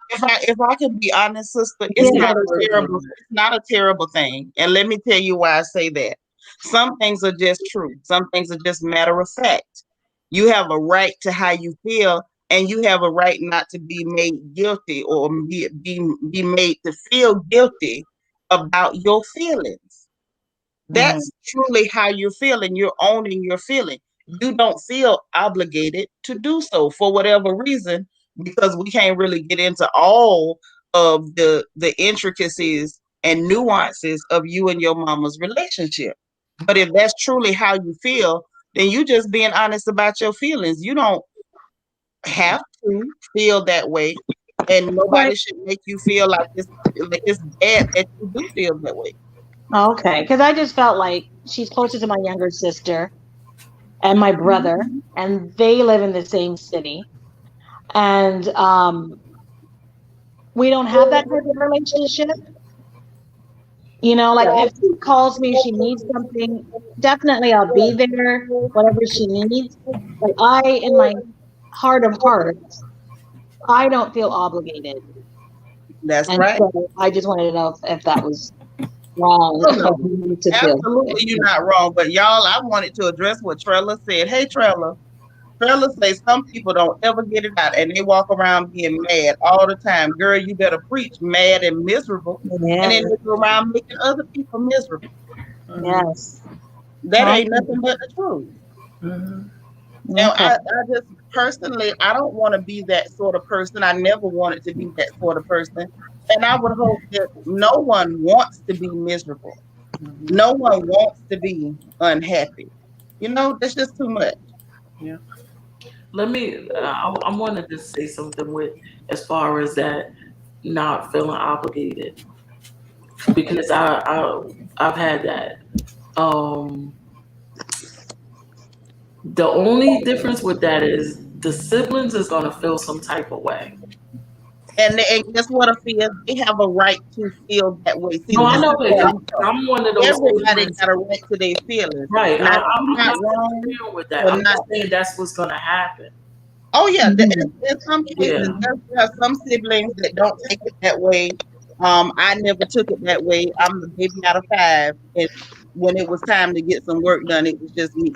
If I can be honest, sister, it's not a terrible. It's not a terrible thing. And let me tell you why I say that. Some things are just true. Some things are just matter of fact. You have a right to how you feel, and you have a right not to be made guilty or be made to feel guilty about your feelings. That's truly how you're feeling. You're owning your feeling. You don't feel obligated to do so for whatever reason, because we can't really get into all of the intricacies and nuances of you and your mama's relationship. But if that's truly how you feel, then you just being honest about your feelings. You don't have to feel that way, and nobody should make you feel like it's bad that you do feel that way. Okay, because I just felt like she's closer to my younger sister and my brother, and they live in the same city. And we don't have that type of relationship. Like if she calls me, she needs something, definitely I'll be there, whatever she needs. But in my heart of hearts, I don't feel obligated. That's And right. so I just wanted to know if that was wrong. Absolutely, you're not wrong. But y'all, I wanted to address what Trella said. Hey, Trella. Trella say some people don't ever get it out, and they walk around being mad all the time. Girl, you better preach mad and miserable, and then they go around making other people miserable. Yes. That ain't nothing but the truth. Now, I just personally, I don't want to be that sort of person. I never wanted to be that sort of person. And I would hope that no one wants to be miserable. No one wants to be unhappy. That's just too much. Yeah. I wanted to say something with as far as that not feeling obligated, because I've had that. Um, the only difference with that is the siblings is gonna feel some type of way. And guess what, Afia? They have a right to feel that way. See, No, I this know is they where do. I'm one of those everybody siblings. got a right to their feelings. Right. Now, I'm you're not not wrong disagreeing with that. for I'm not. just saying that's what's gonna happen. Oh yeah, in some cases, Yeah. there are some siblings that don't take it that way. I never took it that way. I'm the baby out of five, and when it was time to get some work done, it was just me.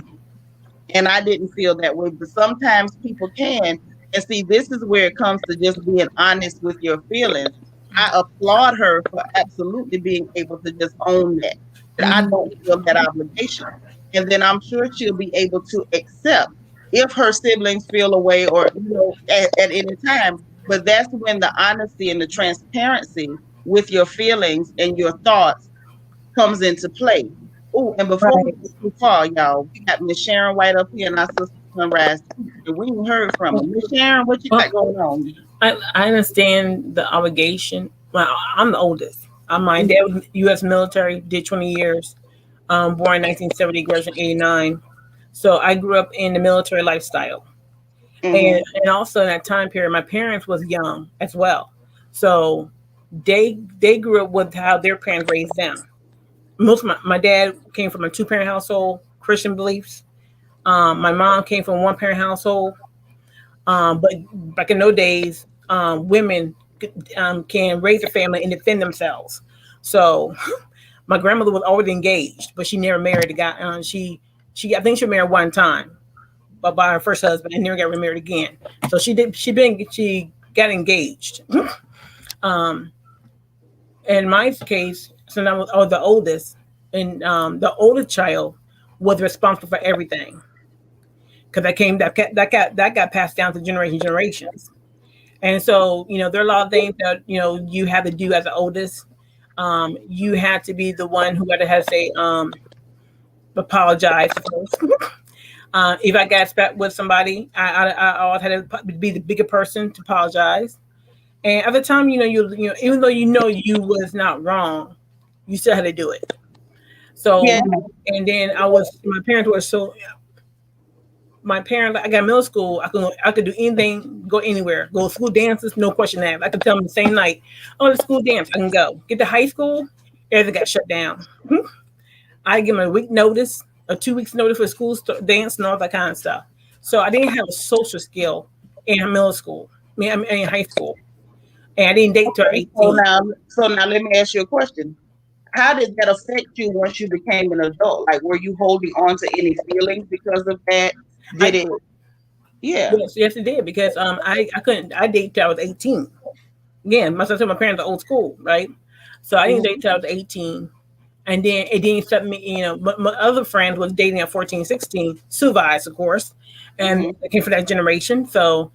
And I didn't feel that way, but sometimes people can. And see, this is where it comes to just being honest with your feelings. I applaud her for absolutely being able to just own that. That I don't feel that obligation. And then I'm sure she'll be able to accept if her siblings feel away or at any time. But that's when the honesty and the transparency with your feelings and your thoughts comes into play. Oh, and before we get too far, y'all, we got Miss Sharon White up here and our sister Sunrise, and we ain't heard from her. Miss Sharon, what you got going on? I understand the obligation. Well, I'm the oldest. My dad was U.S. military, did 20 years, born in 1970, graduated in 89. So I grew up in the military lifestyle. And also in that time period, my parents was young as well. So they grew up with how their parents raised them. Most of my dad came from a two-parent household, Christian beliefs. My mom came from a one-parent household. But back in those days, women can raise a family and defend themselves. So my grandmother was already engaged, but she never married a guy. I think she married one time, but by her first husband, and never got remarried again. So she got engaged. In my case, since I was the oldest, and the oldest child was responsible for everything because that got passed down to generations. And so, there are a lot of things that, you have to do as the oldest. You have to be the one who has to apologize first. If I got spat with somebody, I always had to be the bigger person to apologize. And at the time, you even though you was not wrong, you still had to do it. So, Yeah. and then my parents were so, I got middle school. I could do anything, go anywhere, go to school dances, no question asked. I could tell them the same night, oh, the school dance, I can go. Get to high school, everything got shut down. I give them a week notice, a 2 weeks notice for school dance and all that kind of stuff. So I didn't have a social skill in middle school. I mean, in high school, and I didn't date till Okay. 18. So now let me ask you a question. How did that affect you once you became an adult? Like, were you holding on to any feelings because of that? I Did it? Yeah. yes, it did because I couldn't I date till I was 18. Again, my parents are old school, right? So I didn't Mhm. date till I was 18. And then it didn't set me, but my other friends was dating at 14, 16, Suvi's, of course, and Mhm. I came from that generation. So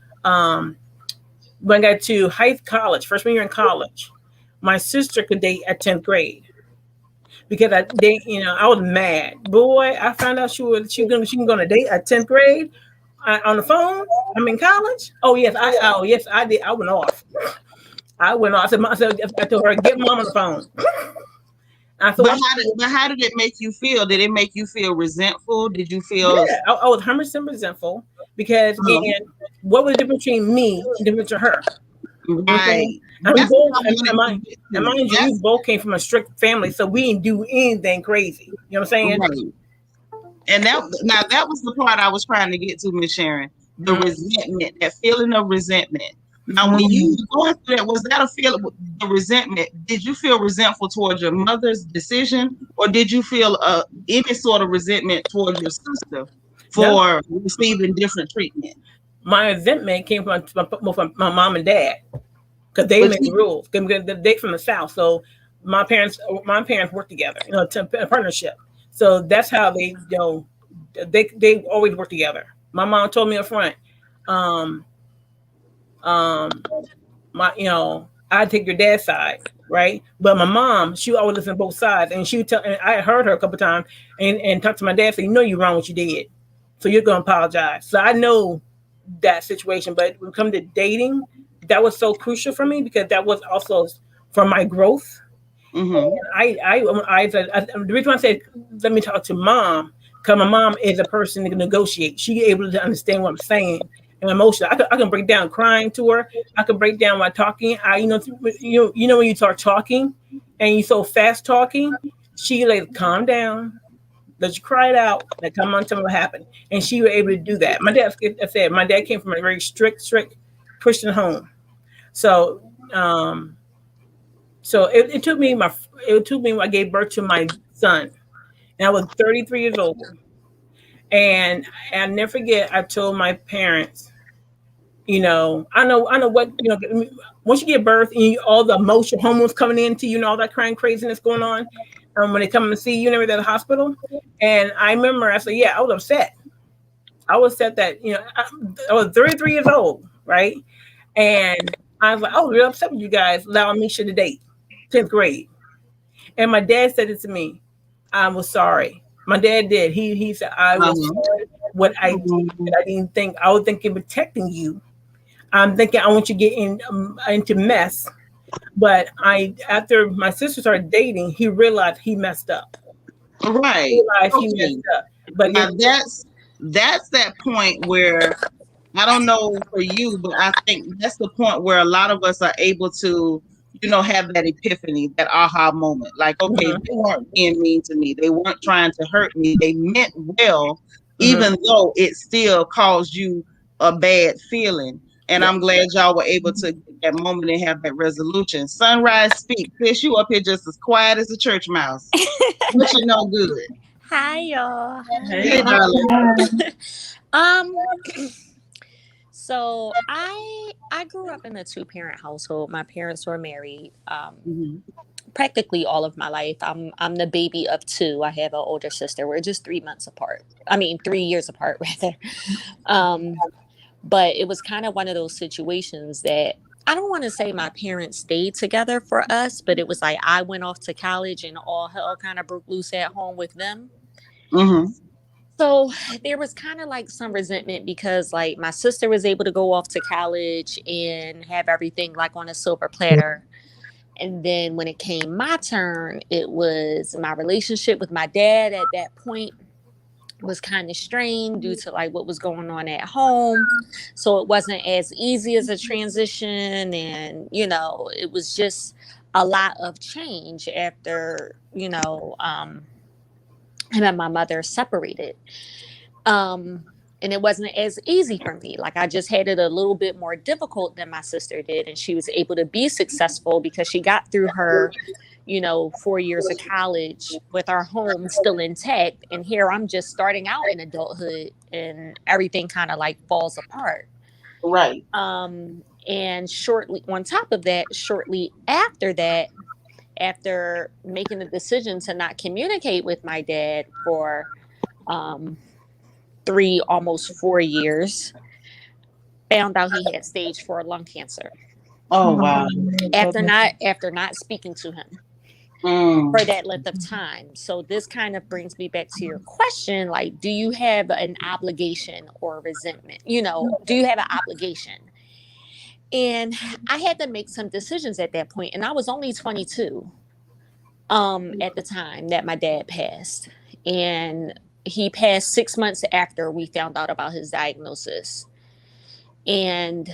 when I got to college, freshman year in college, my sister could date at 10th grade because I was mad. Boy, I found out she was gonna date at 10th grade on the phone. I'm in college. Oh yes, I did. I went off. I told her, get mom on the phone. I said, How did it make you feel? Did it make you feel resentful? Did you feel? yeah, I was 100% resentful because Oh, again, what was the difference between me and the difference between her? You know what I'm saying? right. And we That's what both, I wanted to get and to. mind you, we both came from a strict family, so we didn't do anything crazy. You know what I'm saying? Right. And that was the part I was trying to get to, Miss Sharon. The Mm-hmm. resentment, that feeling of resentment. Now, when you Mm-hmm. were going through that, was that a feeling? The resentment? Did you feel resentful towards your mother's decision, or did you feel any sort of resentment towards your sister No, for receiving different treatment? my resentment came from my mom and dad because they But made the you, rules. Because they from the South, so my parents worked together, a partnership. So that's how they always work together. My mom told me up front, um, um, I take your dad's side, right? But my mom, she always listened to both sides, and she would tell. And I heard her a couple of times, and talk to my dad, say, "You know, you're wrong what you did, so you're gonna apologize." So I know that situation, but when it comes to dating, that was so crucial for me because that was also for my growth. mm-hmm. The reason why I said let me talk to mom, because my mom is a person that can negotiate. She able to understand what I'm saying and emotional. I can break down crying to her. I can break down while talking. When you start talking and you so fast talking, she like calm down. Let you cry it out. Like come on, tell me what happened. And she was able to do that. I said, my dad came from a very strict Christian home. So um, so it took me when I gave birth to my son, and I was 33 years old. And I never forget. I told my parents, I know what once you give birth and all the emotional hormones coming into you and all that crying craziness going on, when they come to see you and everything at the hospital. And I remember I said, yeah, I was upset. I was upset that I was 33 years old, right? And I was like, I was real upset with you guys allowing me to date 10th grade. And my dad said it to me. I was sorry. My dad did. He said I was Uh-huh. sorry what I did. I didn't think I was thinking protecting you. I'm thinking I want you to get into mess. But I after my sister started dating, he realized he messed up. He Right. realized he messed Okay. up. But Now that's that point where I don't know for you, but I think that's the point where a lot of us are able to, have that epiphany, that aha moment. Like, okay, mhm, they weren't being mean to me. They weren't trying to hurt me. They meant well, mhm, even though it still caused you a bad feeling. And yeah. I'm glad y'all were able to get that moment and have that resolution. Sunrise speak. Chris, you up here just as quiet as a church mouse. What you know good. Hi y'all. Hey, Hey, Hi. darling. Um so I grew up in a two-parent household. My parents were married Mhm. practically all of my life. I'm the baby of two. I have an older sister. We're just 3 months apart. I mean 3 years apart rather. Um but it was kind of one of those situations that I don't want to say my parents stayed together for us, but it was like I went off to college and all hell kind of broke loose at home with them. Mhm. So there was kind of like some resentment because like my sister was able to go off to college and have everything like on a silver platter. And then when it came my turn, it was my relationship with my dad at that point was kind of strained due to like what was going on at home. So it wasn't as easy as a transition. And, it was just a lot of change after, him and my mother separated. And it wasn't as easy for me. Like I just had it a little bit more difficult than my sister did. And she was able to be successful because she got through her 4 years of college with our home still intact. And here I'm just starting out in adulthood and everything kind of like falls apart. Right. And shortly on top of that, shortly after that, after making the decision to not communicate with my dad for 3, almost 4 years, found out he had stage 4 lung cancer. Oh wow. After not speaking to him for that length of time. So this kind of brings me back to your question, like, do you have an obligation or resentment? Do you have an obligation? And I had to make some decisions at that point, and I was only 22 at the time that my dad passed. And he passed 6 months after we found out about his diagnosis. And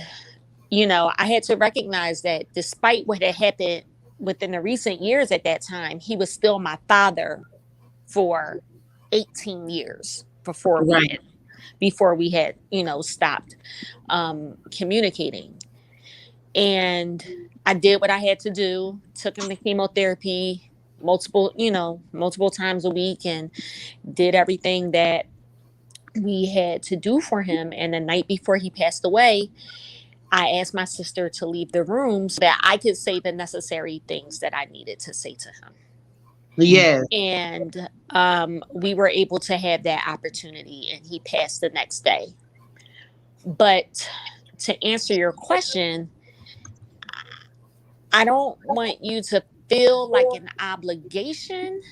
I had to recognize that despite what had happened within the recent years at that time, he was still my father for 18 years before we had stopped communicating. And I did what I had to do, took him to chemotherapy multiple times a week, and did everything that we had to do for him. And the night before he passed away, I asked my sister to leave the room so that I could say the necessary things that I needed to say to him. Yes. And we were able to have that opportunity, and he passed the next day. But to answer your question, I don't want you to feel like an obligation,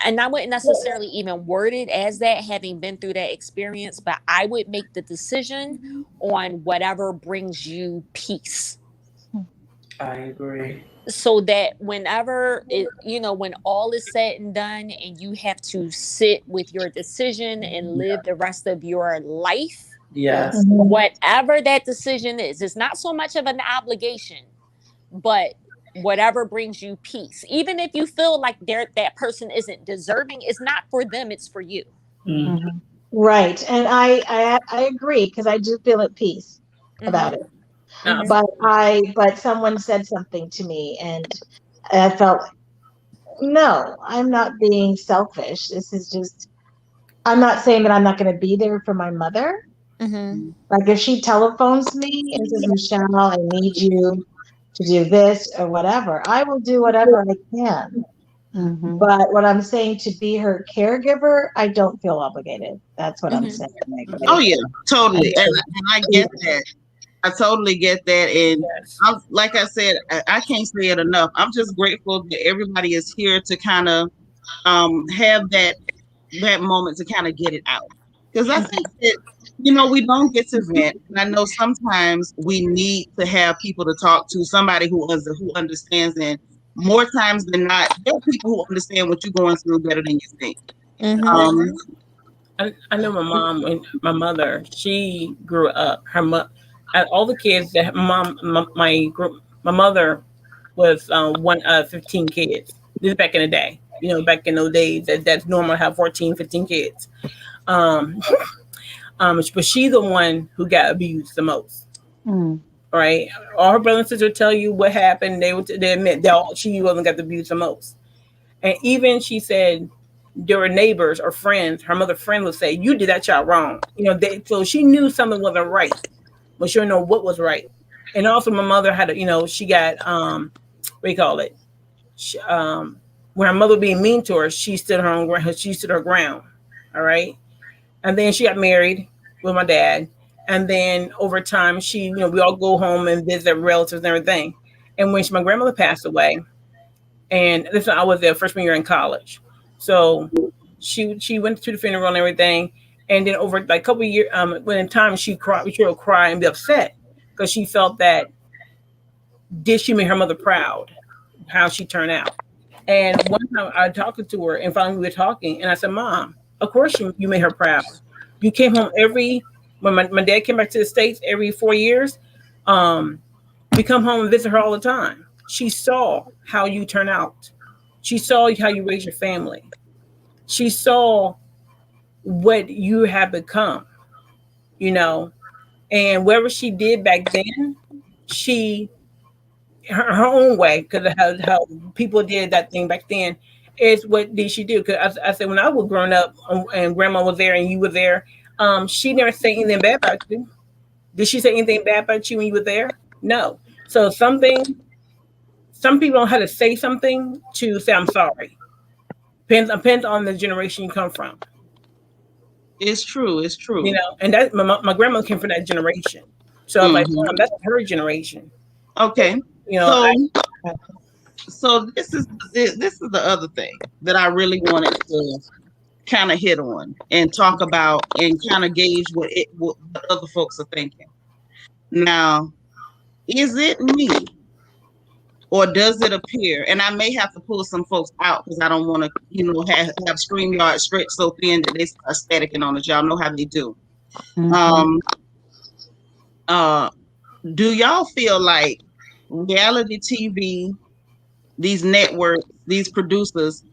and I wouldn't necessarily even word it as that, having been through that experience, but I would make the decision on whatever brings you peace. I agree. So that whenever when all is said and done and you have to sit with your decision and live the rest of your life, yes, whatever that decision is, it's not so much of an obligation, but whatever brings you peace. Even if you feel like that person isn't deserving, it's not for them, it's for you. Mm-hmm. Right. And I agree, because I do feel at peace about it. But someone said something to me, and I felt, no, I'm not being selfish. This is just, I'm not saying that I'm not going to be there for my mother. Like if she telephones me and says, Michelle, I need you to do this or whatever, I will do whatever I can. But what I'm saying, to be her caregiver, I don't feel obligated. That's what I'm saying. Oh yeah, totally. And I get that. I totally get that. And like I said, I can't say it enough. I'm just grateful that everybody is here to kind of have that moment to kind of get it out. Because I think that, we don't get to vent. And I know sometimes we need to have people to talk to, somebody who understands. And more times than not, there are people who understand what you're going through better than you think. I know my mom and my mother, she grew up, all the kids that my mother was one of 15 kids. This is back in the day. Back in those days, that's normal to have 14, 15 kids. But she's the one who got abused the most. Right? All her brothers and sisters tell you what happened. They admit that she wasn't got abused the most. And even she said there were neighbors or friends, her mother's friend would say, "You did that child wrong." So she knew something wasn't right, but she didn't know what was right. And also my mother had she got what do you call it? When her mother being mean to her, she stood her ground. All right. And then she got married with my dad. And then over time, we all go home and visit relatives and everything. And when my grandmother passed away, and listen, I was there freshman year in college. So she went to the funeral and everything. And then over like a couple of years, when in time she would cry and be upset because she felt that did she make her mother proud? How she turned out? And one time I talked to her, and finally we were talking, and I said, "Mom, of course you made her proud. You came home when my dad came back to the States every 4 years. We come home and visit her all the time. She saw how you turn out. She saw how you raise your family. She saw what you have become, you know, and whatever she did back then, she her own way, because of how people did that thing back then, is what did she do? Because I said when I was growing up, and grandma was there and you were there, she never said anything bad about you. Did she say anything bad about you when you were there? No. So some people don't know how to say something to say I'm sorry. Depends on the generation you come from. It's true. It's true. You know, and that my grandma came from that generation. So I was like, Mom, that's her generation. Okay. You know, so this is the other thing that I really wanted to kind of hit on and talk about and kind of gauge what other folks are thinking. Now, is it me, or does it appear? And I may have to pull some folks out because I don't want to, have StreamYard stretch so thin that they start staticking on us. Y'all know how they do. Do y'all feel like reality TV, these networks, these producers,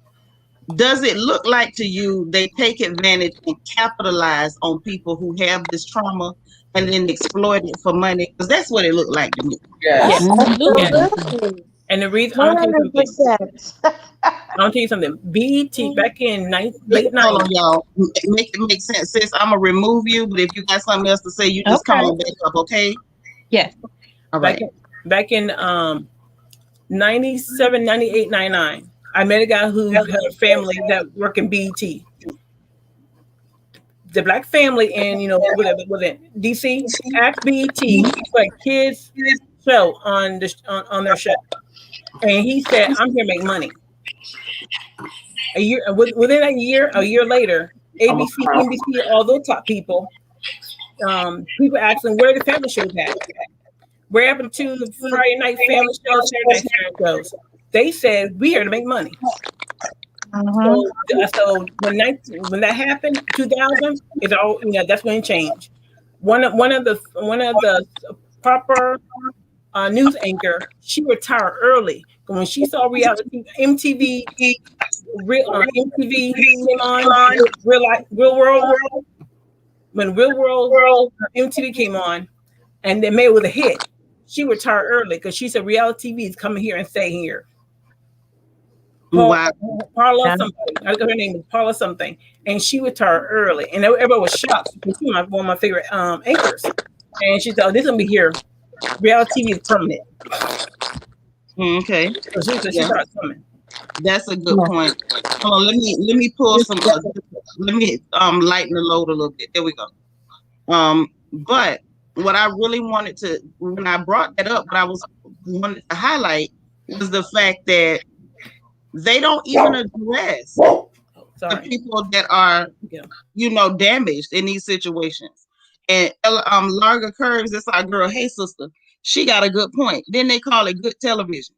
does it look like to you they take advantage and capitalize on people who have this trauma and then exploit it for money? Because that's what it looked like to me. Yes. Absolutely. And the reason I'm gonna tell you something. 100%. I'll tell you something. BET back in late Hold 90s. on, y'all. Make it make sense, sis. I'm gonna remove you, but if you got something else to say, you just come Okay. on back up, okay? Yes. All right. Back in 97, 98, 99, I met a guy who had a family that worked in BET. The black family in, was it DC? Asked BET for a kids show on their show. And he said, I'm here to make money. Within a year later, ABC, NBC, all those top people asking where the family shows at. Where happened to the Friday night family shows, Saturday night family shows? They said we here to make money. So when that happened, 2000, it's all that's when it changed. One of the proper news anchor, she retired early. When she saw reality MTV came on, Real World, when Real World MTV came on, and they made it with a hit, she retired early because she said reality TV is coming here and staying here. Paula something. I think her name was Paula something, and she retired early, and everybody was shocked because she was one of my favorite anchors. And she said, "Oh, this is gonna be here. Reality TV is permanent." Okay. So she started coming. That's a good point. Hold on, let me pull some. Let me lighten the load a little bit. There we go. But what I really wanted to, when I brought that up, what I wanted to highlight was the fact that they don't even address the people that are, damaged in these situations. And Larga Curves, that's our girl. Hey, sister, she got a good point. Then they call it good television.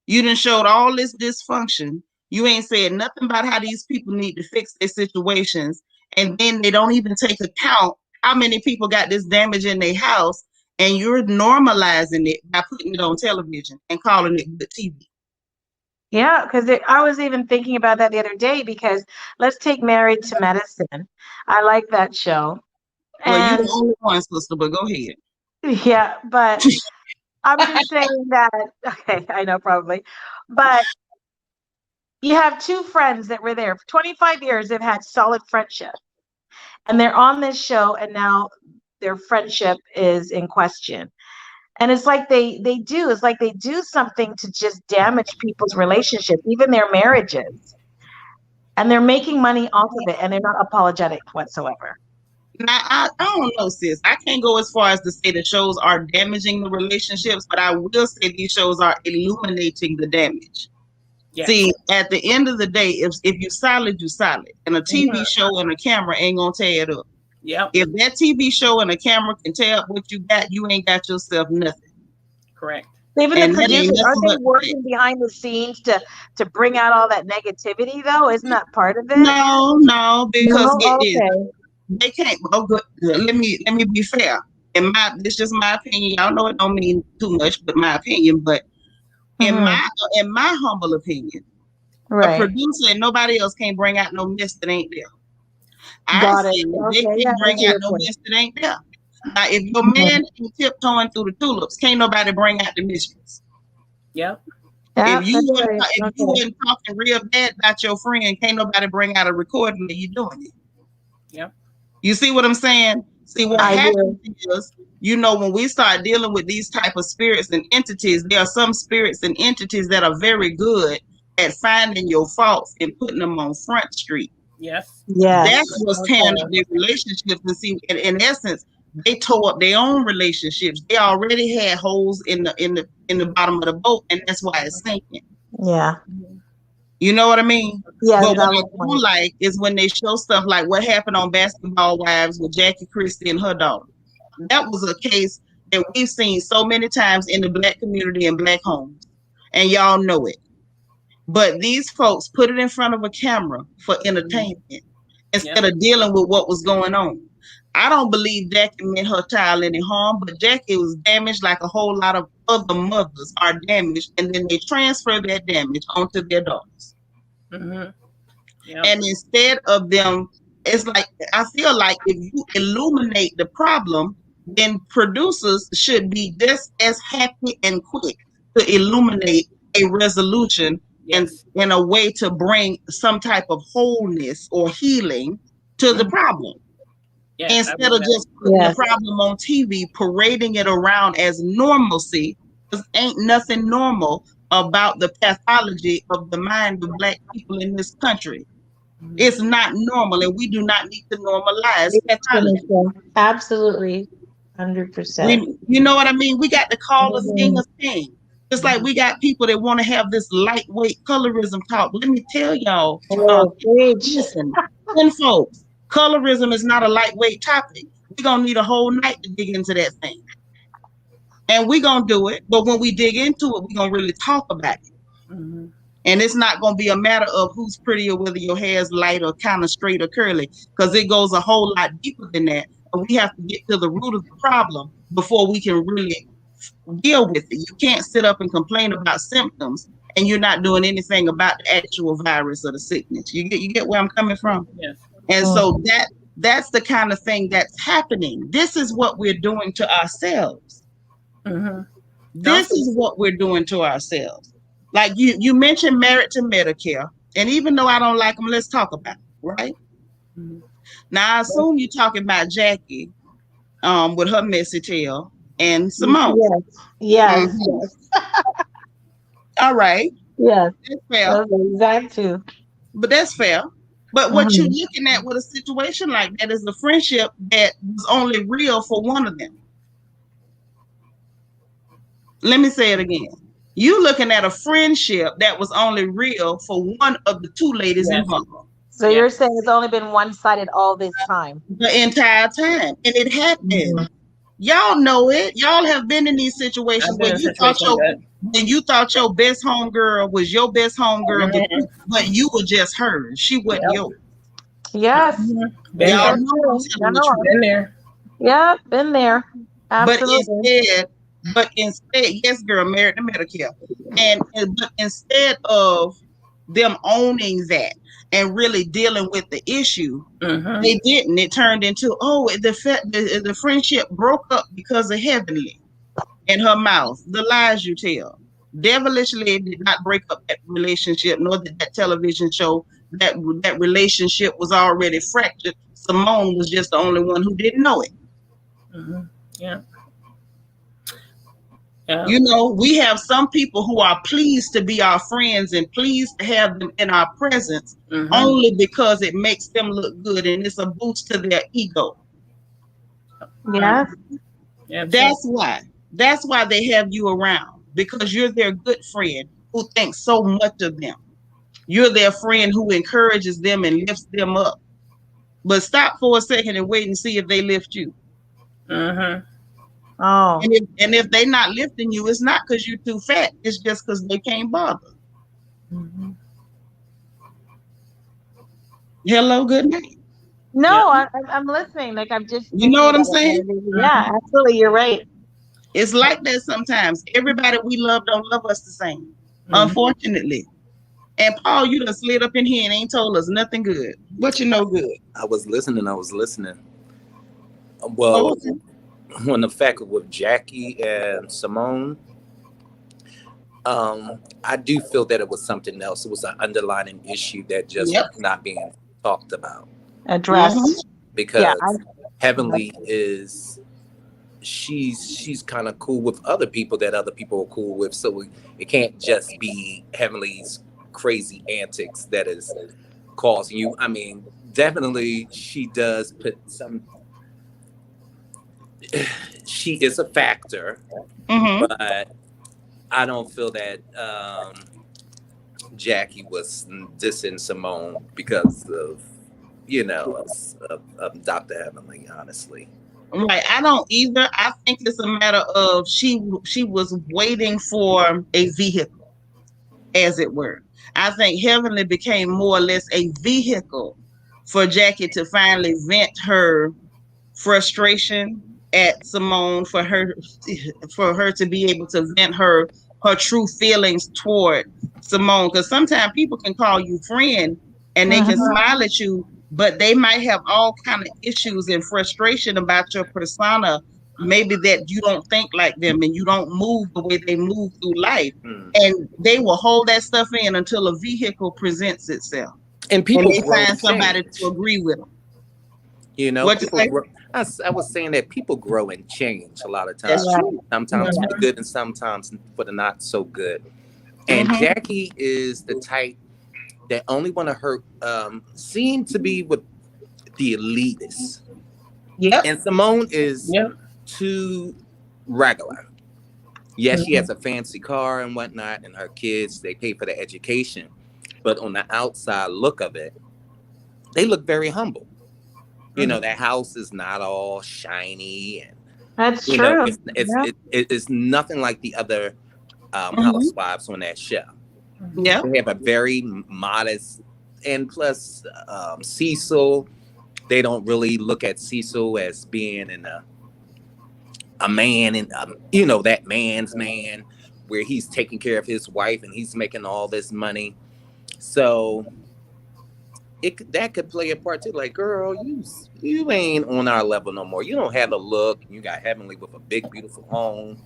You done showed all this dysfunction. You ain't said nothing about how these people need to fix their situations. And then they don't even take account how many people got this damage in their house. And you're normalizing it by putting it on television and calling it good TV. Yeah, because I was even thinking about that the other day, because let's take Married to Medicine. I like that show. Well, you're the only one, sister, but go ahead. Yeah, but I'm just saying that, okay, I know probably, but you have two friends that were there for 25 years. They've had solid friendship, and they're on this show, and now their friendship is in question. And it's like it's like they do something to just damage people's relationships, even their marriages. And they're making money off of it, and they're not apologetic whatsoever. Now, I don't know, sis. I can't go as far as to say the shows are damaging the relationships, but I will say these shows are illuminating the damage. Yes. See, at the end of the day, if you're solid, you're solid. And a TV show and a camera ain't going to tear it up. Yep. If that TV show and a camera can tear up what you got, you ain't got yourself nothing. Correct. Even the And that ain't producers, aren't nothing they but working behind the scenes to bring out all that negativity though? Isn't that part of it? no, because No? get this, Okay. they can't. Oh, good. Let me be fair. And this just my opinion. Y'all know it don't mean too much, but my opinion. But in Mm-hmm. my humble opinion, a Right. producer and nobody else can't bring out no mess that ain't there. I Got it. said they Okay. Yeah, can't I bring see out your no point. mess that ain't there. Now, if your Mhm. man ain't tiptoeing through the tulips, can't nobody bring out the mistress. Yep. Yeah, If you that's wasn't, right. if you Okay. wasn't talking real bad about your friend, can't nobody bring out a recording of you doing it. Yep. You see what I'm saying? See what I happens do. is, when we start dealing with these type of spirits and entities, there are some spirits and entities that are very good at finding your faults and putting them on Front Street. Yes. That Yes. was tearing up Okay. their relationships, and see, in essence, they tore up their own relationships. They already had holes in the bottom of the boat, and that's why it's sinking. Yeah. You know what I mean? Yes, But what I valid don't point. like is when they show stuff like what happened on Basketball Wives with Jackie Christie and her daughter. That was a case that we've seen so many times in the Black community and Black homes, and y'all know it. But these folks put it in front of a camera for entertainment Yep. instead of dealing with what was going on. I don't believe Jackie meant her child any harm, but Jackie was damaged like a whole lot of other mothers are damaged, and then they transfer that damage onto their daughters. Mm-hmm. Yep. And instead of them, it's like, I feel like if you illuminate the problem, then producers should be just as happy and quick to illuminate a resolution and Yes. in a way to bring some type of wholeness or healing to the Mhm. problem, Yes, I instead believe of that. just putting the Yes. problem on TV, parading it around as normalcy. Because ain't nothing normal about the pathology of the mind of Black people in this country. Mhm. It's not normal, and we do not need to normalize It's pathology. absolutely 100%. You know what I mean? We got to call a thing Mhm. a thing. Just like we got people that want to have this lightweight colorism talk. Let me tell y'all, Oh, preach. listen, folks, colorism is not a lightweight topic. We're gonna need a whole night to dig into that thing. And we're gonna do it, but when we dig into it, we're gonna really talk about it. Mhm. And it's not going to be a matter of who's prettier, whether your hair's light or kind of straight or curly, because it goes a whole lot deeper than that. And we have to get to the root of the problem before we can really deal with it. You can't sit up and complain about symptoms and you're not doing anything about the actual virus or the sickness. You get where I'm coming from? Yes. And Mm. so that's the kind of thing that's happening. This is what we're doing to ourselves. Mm-hmm. This is what we're doing to ourselves. Like you mentioned Merit to Medicare, and even though I don't like them, let's talk about it, right? Mhm. Now I assume you're talking about Jackie, with her messy tail, and Simone. Yes. Yes. Mhm. Yes. All right, Yes. that's fair, That's exact too. but that's fair. But what you're Mhm. looking at with a situation like that is a friendship that was only real for one of them. Let me say it again. You looking at a friendship that was only real for one of the two ladies Yes. involved. So Yes. you're saying it's only been one-sided all this time? The entire time. And it happened. Mhm. Y'all know it. Y'all have been in these I've situations been where in a situation like that. when you thought your best homegirl was your best homegirl, Mhm. but you were just hers. She wasn't Yep. yours. Yes. Mhm. Been Yes, Y'all there. that's know I'm true. telling the No. truth. Been there. Yeah, been there. But Absolutely. yes, girl, married to Medicare. But instead of them owning that and really dealing with the issue, Mm-hmm. they didn't. It turned into, the friendship broke up because of Heavenly in her mouth. The lies you tell. Devilishly did not break up that relationship, nor did that television show. That relationship was already fractured. Simone was just the only one who didn't know it. Mm-hmm. Yeah. Yeah. We have some people who are pleased to be our friends and pleased to have them in our presence Mm-hmm. only because it makes them look good and it's a boost to their ego. Yes. Yeah. That's why. That's why they have you around, because you're their good friend who thinks so much of them. You're their friend who encourages them and lifts them up. But stop for a second and wait and see if they lift you. Mm-hmm. Oh. And if they not lifting you, it's not because you're too fat. It's just because they can't bother. Mm-hmm. Hello, good night. No, Yeah. I'm listening. Like I'm just You know thinking what I'm about saying? it. Yeah, absolutely. You're right. It's like that sometimes. Everybody we love don't love us the same, Mm-hmm. unfortunately. And Paul, you done slid up in here and ain't told us nothing good. What you know good? I was listening. Oh, Well, okay. when the fact with Jackie and Simone, I do feel that it was something else. It was an underlying issue that just Yep. was not being talked about Mm-hmm. Addressed. Yeah. because Heavenly is she's kind of cool with other people that other people are cool with, so it can't just be Heavenly's crazy antics that is causing you. I mean, definitely she does put some. She is a factor, Mm-hmm. but I don't feel that Jackie was dissing Simone because of of Dr. Heavenly. Honestly, Right. I don't either. I think it's a matter of she was waiting for a vehicle, as it were. I think Heavenly became more or less a vehicle for Jackie to finally vent her frustration at Simone, for her to be able to vent her true feelings toward Simone. Because sometimes people can call you friend and they can Mhm. smile at you, but they might have all kind of issues and frustration about your persona. Maybe that you don't think like them and you don't move the way they move through life. hmm. And they will hold that stuff in until a vehicle presents itself And and people they grow find and somebody to change. agree with them. You know, What you people say? grow. I was saying that people grow and change a lot of That's times. Right. true. Sometimes for Yeah. the good and sometimes for the not so good. And Mm-hmm. Jackie is the type that only want to hurt. Seem to be with the elitists, Yep. and Simone is Yeah. too regular. Yes, she Mm-hmm. has a fancy car and whatnot, and her kids they pay for the education, but on the outside look of it, they look very humble. You know, Mm-hmm. that house is not all shiny, and That's you know, true. it's Yeah. it's nothing like the other Mm-hmm. housewives on that show. Yep. They have a very modest, and plus Cecil, they don't really look at Cecil as being a man, and that man's man, where he's taking care of his wife and he's making all this money. So that could play a part too. Like, girl, you ain't on our level no more. You don't have a look. You got Heavenly with a big, beautiful home.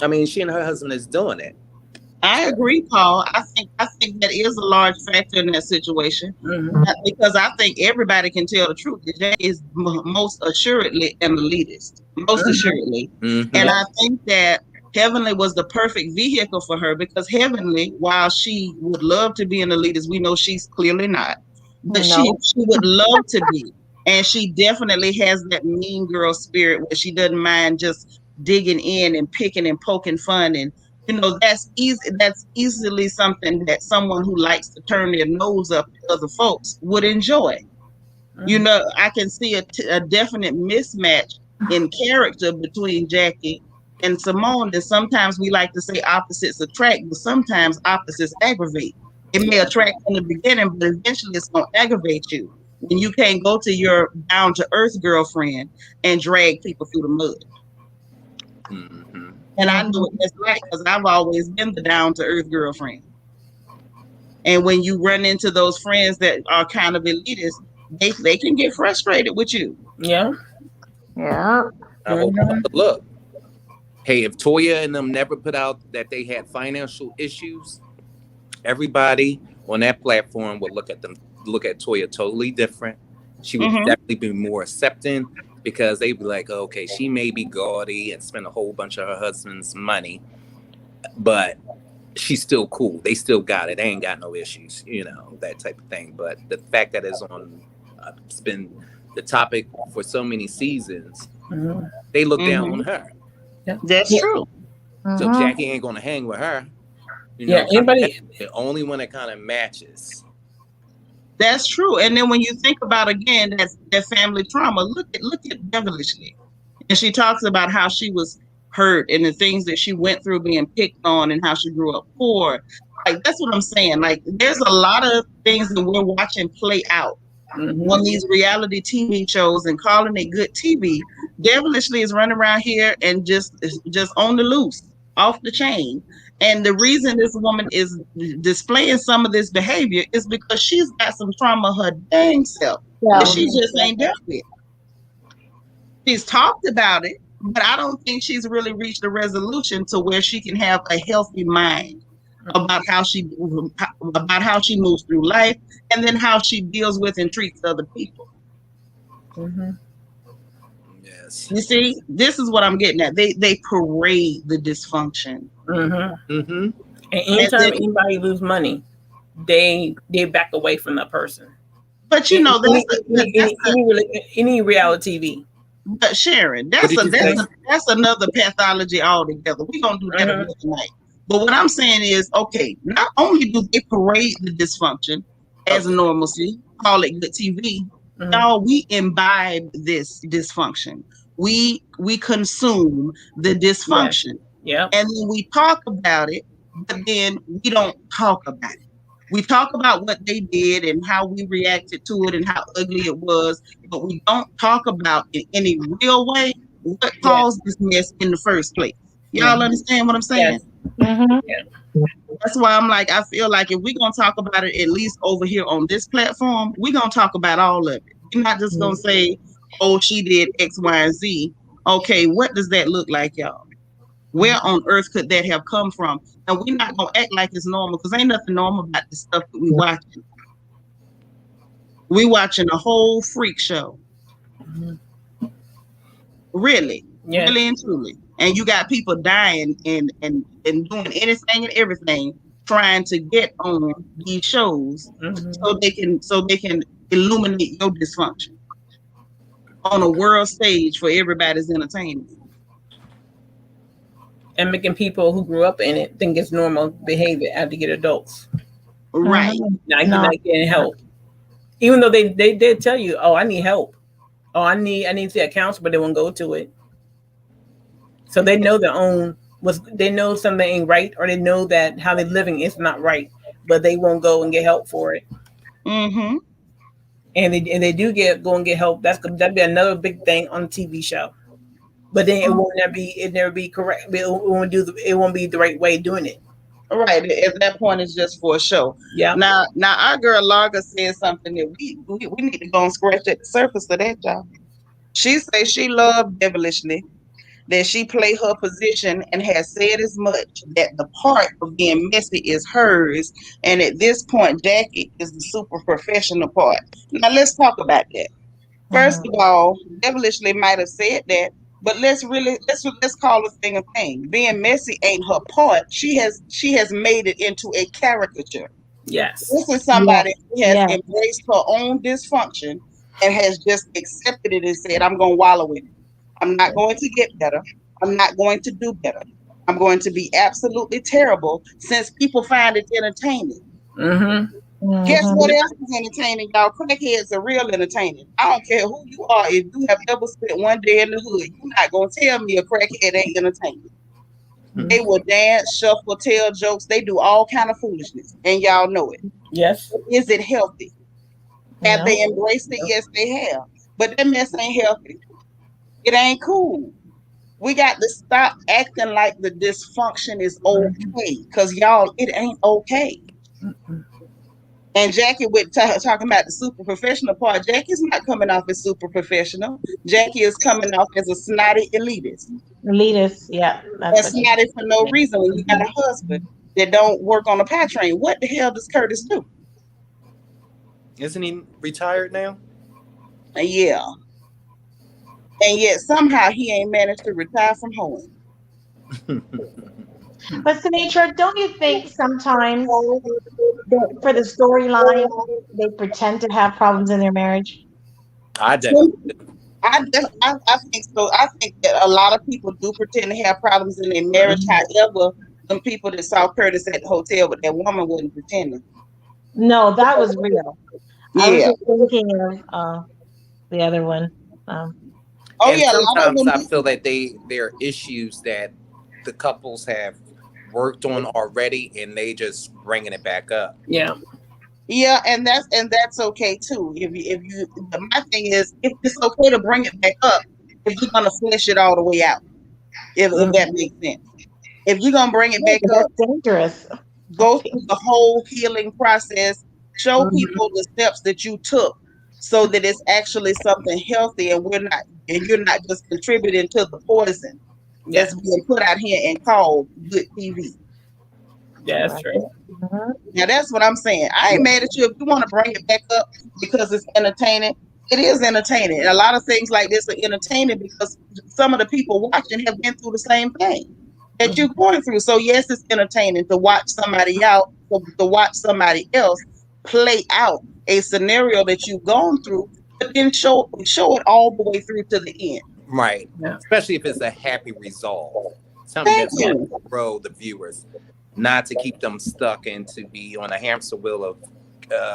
I mean, she and her husband is doing it. I agree, Paul. I think that is a large factor in that situation. Mm-hmm. Because I think everybody can tell the truth. That Jack is most assuredly an elitist, most assuredly. Mm-hmm. And Yeah. I think that Heavenly was the perfect vehicle for her because Heavenly, while she would love to be an elitist, we know she's clearly not, but she No. she would love to be, and she definitely has that mean girl spirit where she doesn't mind just digging in and picking and poking fun, and that's easy. That's easily something that someone who likes to turn their nose up at other folks would enjoy. Mm-hmm. I can see a definite mismatch in character between Jackie and Simone. And sometimes we like to say opposites attract, but sometimes opposites aggravate. It may attract in the beginning, but eventually it's going to aggravate you when you can't go to your down to earth girlfriend and drag people through the mud. Mm-hmm. And I know Mhm. what that's like because I've always been the down to earth girlfriend. And when you run into those friends that are kind of elitist, they can get frustrated with you. Yeah. Yeah. I hope. Mm-hmm. Look, hey, if Toya and them never put out that they had financial issues, everybody on that platform would look at Toya totally different. She would Mm-hmm. definitely be more accepting because they'd be like, okay, she may be gaudy and spend a whole bunch of her husband's money, but she's still cool. They still got it. They ain't got no issues, that type of thing. But the fact that it's been the topic for so many seasons, Mm-hmm. they look down on Mm-hmm. her. Yeah. That's Yeah. true. So Mhm. Jackie ain't gonna hang with her. Yeah. That's Anybody? the only one that kind of matches. That's true. And then when you think about again that family trauma, look at Devilishly. And she talks about how she was hurt and the things that she went through being picked on and how she grew up poor. Like, that's what I'm saying. Like, there's a lot of things that we're watching play out on these reality TV shows and calling it good TV. Devilishly is running around here and just on the loose, off the chain. And the reason this woman is displaying some of this behavior is because she's got some trauma her dang self that she just ain't dealt with. She's talked about it, but I don't think she's really reached a resolution to where she can have a healthy mind about how she moves through life, and then how she deals with and treats other people. Yes. You see, this is what I'm getting at. They parade the dysfunction. And anytime anybody lose money, they back away from that person. But you know, any reality TV. But Sharon, that's another pathology altogether. We're gonna do that another night. But what I'm saying is, okay, not only do they parade the dysfunction as normalcy, call it good TV, y'all, we imbibe this dysfunction. We consume the dysfunction. Yeah. And then we talk about it, but then we don't talk about it. We talk about what they did and how we reacted to it and how ugly it was, but we don't talk about in any real way what caused this mess in the first place. Y'all understand what I'm saying? That's why I'm like, I feel like if we're going to talk about it, at least over here on this platform, we're going to talk about all of it. We're not just going to say, oh, she did X, Y, and Z. Okay, what does that look like, y'all? Where on earth could that have come from? And we're not going to act like it's normal, because ain't nothing normal about the stuff that we watching. We watching a whole freak show. Really. Really and truly. And you got people dying and doing anything and everything trying to get on these shows so they can illuminate your dysfunction on a world stage for everybody's entertainment. And making people who grew up in it think it's normal behavior after get adults. Right. Now you're not getting help. Even though they did tell you, oh, I need help. Oh, I need to see a counselor, but they won't go to it. So they know they know something ain't right, or they know that how they're living is not right, but they won't go and get help for it. And they do go and get help. That'd be another big thing on the TV show. But then it never be correct. It won't be the right way of doing it. Right. At that point, it's just for a show. Yeah. Now our girl Larga said something that we need to go and scratch at the surface of that, y'all. She says she loved Devilishly, that she played her position and has said as much that the part of being messy is hers, and at this point, Jackie is the super professional part. Now let's talk about that. First of all, Devilishly might have said that, but let's call a thing a thing. Being messy ain't her part. She has made it into a caricature. Yes. This is somebody who has embraced her own dysfunction and has just accepted it and said, I'm going to wallow in it. I'm not going to get better. I'm not going to do better. I'm going to be absolutely terrible since people find it entertaining. Guess what else is entertaining, y'all? Crackheads are real entertaining. I don't care who you are. If you have ever spent one day in the hood, you're not going to tell me a crackhead ain't entertaining. They will dance, shuffle, tell jokes. They do all kind of foolishness, and y'all know it. Yes. Is it healthy? Have they embraced it? Yes, they have. But that mess ain't healthy. It ain't cool. We got to stop acting like the dysfunction is okay, because y'all, it ain't okay. And Jackie with talking about the super professional part. Jackie's not coming off as super professional. Jackie is coming off as a snotty elitist. Yeah. That's snotty for no reason. When you got a husband that don't work on a pie train, what the hell does Curtis do? Isn't he retired now? Yeah. And yet somehow he ain't managed to retire from home. But Sinatra, don't you think sometimes that for the storyline they pretend to have problems in their marriage? I definitely. I think so. I think that a lot of people do pretend to have problems in their marriage. However, some people that saw Curtis at the hotel with that woman wasn't pretending. No, that was real. Yeah. I was just thinking of the other one. Oh And yeah, a lot of sometimes them I do. feel that there are issues that the couples have worked on already, and they just bringing it back up. Yeah. Yeah, and that's okay too. My thing is, if it's okay to bring it back up, if you're gonna flesh it all the way out, if that makes sense. If you're gonna bring it Yeah, back but up, that's dangerous. go through the whole healing process. Show people the steps that you took, so that it's actually something healthy, and you're not just contributing to the poison Yeah. that's being put out here and called good TV. Yeah, that's Right. true. Mhm. Now that's what I'm saying. I ain't mad at you if you want to bring it back up because it's entertaining. It is entertaining. And a lot of things like this are entertaining because some of the people watching have been through the same thing that you're going through. So yes, it's entertaining to watch to watch somebody else play out a scenario that you've gone through, but then show it all the way through to the end. Right. Yeah. Especially if it's a happy resolve. Something Thank that's Yeah. going you. to grow the viewers, not to keep them stuck and to be on a hamster wheel of,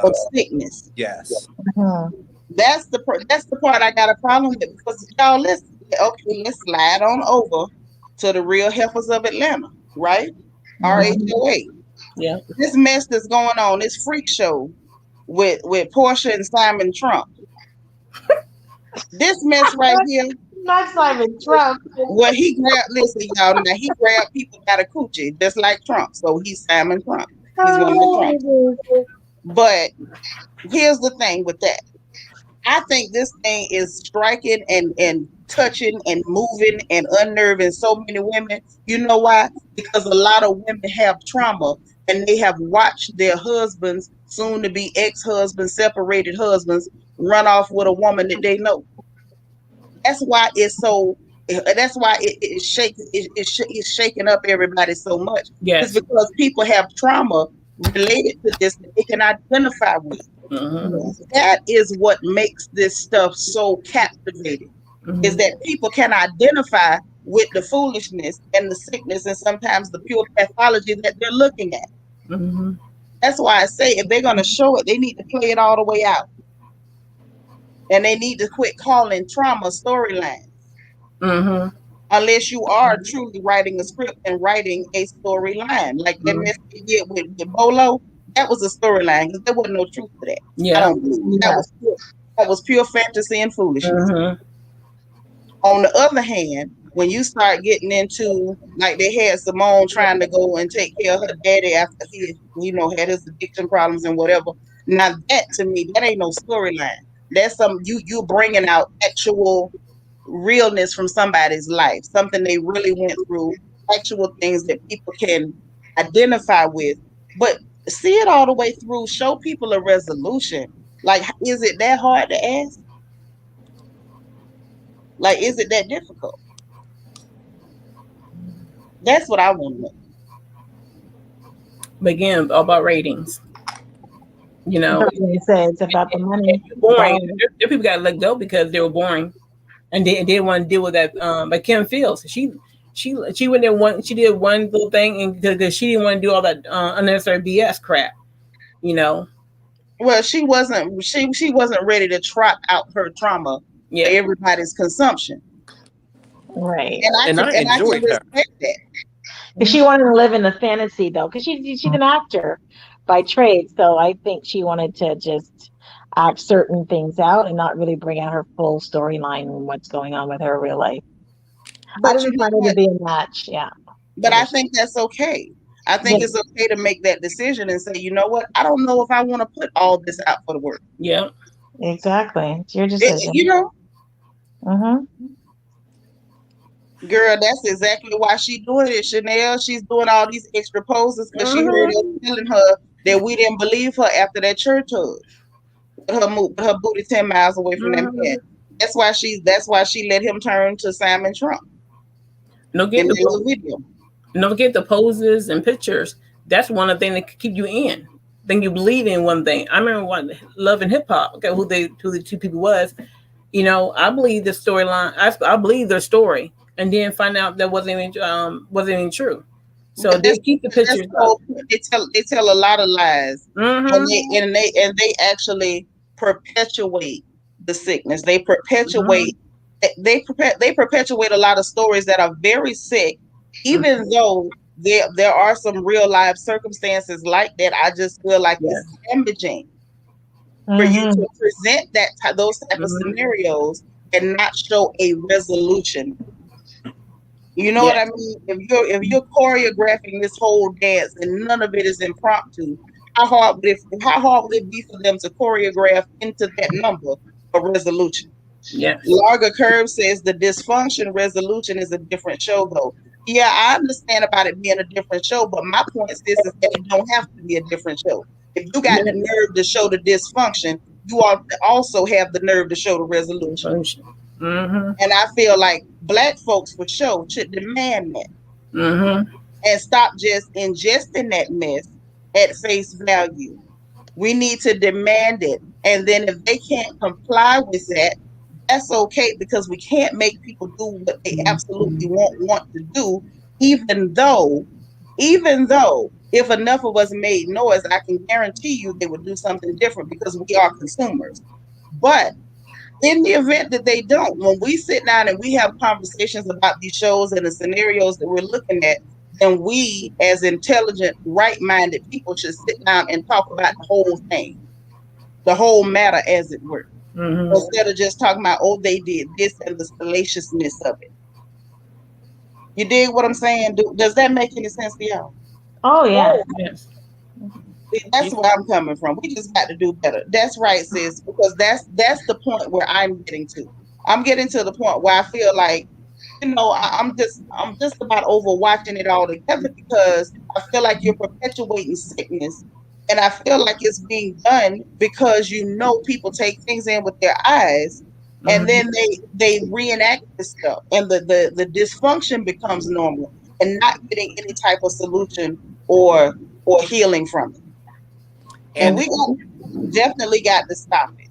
Of sickness. yes. Mhm. That's the part I got a problem with because y'all listen. Okay, let's slide on over to the Real Heifers of Atlanta, right? Mhm. RHOA. Yeah. This mess that's going on, this freak show with Portia and Simon Trump. This mess right here, Not Simon Trump. where he grabbed, listen, y'all, now he grabbed people by the coochie, just like Trump. So he's Simon Trump. He's one of the Oh, Trumps. But here's the thing with that. I think this thing is striking and touching and moving and unnerving so many women. You know why? Because a lot of women have trauma and they have watched their husbands, soon to be ex-husbands, separated husbands, run off with a woman that they know. That's why it's so. That's why it's shaking up everybody so much. It's Yes. because people have trauma related to this that they can identify with. Mm-hmm. That is what makes this stuff so captivating, is Mm-hmm. that people can identify with the foolishness and the sickness and sometimes the pure pathology that they're looking at. Mm-hmm. That's why I say if they're going to show it, they need to play it all the way out. And they need to quit calling trauma storylines. Mm-hmm. Unless you are truly writing a script and writing a storyline. Like that mess they did with Bolo, that was a storyline because there wasn't no truth to that. I Yeah. don't believe yeah. that was pure fantasy and foolishness. Mm-hmm. On the other hand, when you start getting into like they had Simone trying to go and take care of her daddy after he, had his addiction problems and whatever. Now that to me, that ain't no storyline. That's some you bringing out actual realness from somebody's life, something they really went through, actual things that people can identify with. But see it all the way through. Show people a resolution. Like, is it that hard to ask? Like, is it that difficult? That's what I want to know. But again, all about ratings. You know, That's what I say. It's about the money. boring. So, There people got let go because they were boring, and they didn't want to deal with that. Like Kim Fields, she went there she did one little thing, and because she didn't want to do all that unnecessary BS crap. You know. Well, she wasn't ready to trot out her trauma for Yeah. everybody's consumption. right. And And I I can enjoyed her. respect that. Because she wanted to live in the fantasy, though, because she's an actor by trade. So I think she wanted to just act certain things out and not really bring out her full storyline and what's going on with her real life. I But you didn't know find her to what? be a match. Yeah. But I think that's okay. I think Yeah. it's okay to make that decision and say, you know what? I don't know if I want to put all this out for the world. Yeah. Exactly. It's your You decision. know, Mm-hmm. girl, that's exactly why she's doing it. Chanel, she's doing all these extra poses because she heard us telling her that we didn't believe her after that church hug. Her booty 10 miles away from that man. That's why she let him turn to Simon Trump No in get that little the video. no forget the poses and pictures. That's one of the things that could keep you in. Then you believe in one thing. I remember one Love and Hip Hop. Okay, who the two people was. You know, I believe the storyline. I believe their story, and then find out that wasn't even true. So But they keep the that's pictures the up. whole point. They tell a lot of lies, and Mm-hmm. they actually perpetuate the sickness. They perpetuate Mm-hmm. they perpetuate a lot of stories that are very sick, even though there are some real life circumstances like that. I just feel like Yes. it's damaging for you Mm-hmm. to present those type of scenarios and not show a resolution. You know what I Yes. mean? If you're choreographing this whole dance and none of it is impromptu, how hard would it be for them to choreograph into that number a resolution? Yes. Larga Curve says the Dysfunction resolution is a different show, though. Yeah, I understand about it being a different show, but my point is that it don't have to be a different show. If you got the nerve to show the dysfunction, you also have the nerve to show the resolution. Mm-hmm. And I feel like Black folks for sure should demand that Mm-hmm. and stop just ingesting that mess at face value. We need to demand it. And then if they can't comply with that, that's okay, because we can't make people do what they absolutely want to do, even though if enough of us made noise, I can guarantee you they would do something different, because we are consumers. But in the event that they don't, when we sit down and we have conversations about these shows and the scenarios that we're looking at, then we, as intelligent, right-minded people, should sit down and talk about the whole thing, the whole matter, as it were, instead of just talking about, oh, they did this and the salaciousness of it. You dig what I'm saying? Does that make any sense to y'all? Oh yeah. Yes. See, that's where I'm coming from. We just got to do better. That's right, sis, because that's the point where I'm getting to. I'm getting to the point where I feel like, I'm just about over watching it all together, because I feel like you're perpetuating sickness, and I feel like it's being done because people take things in with their eyes, and then they reenact this stuff, and the dysfunction becomes normal, and not getting any type of solution or healing from it. And And we definitely got to stop it.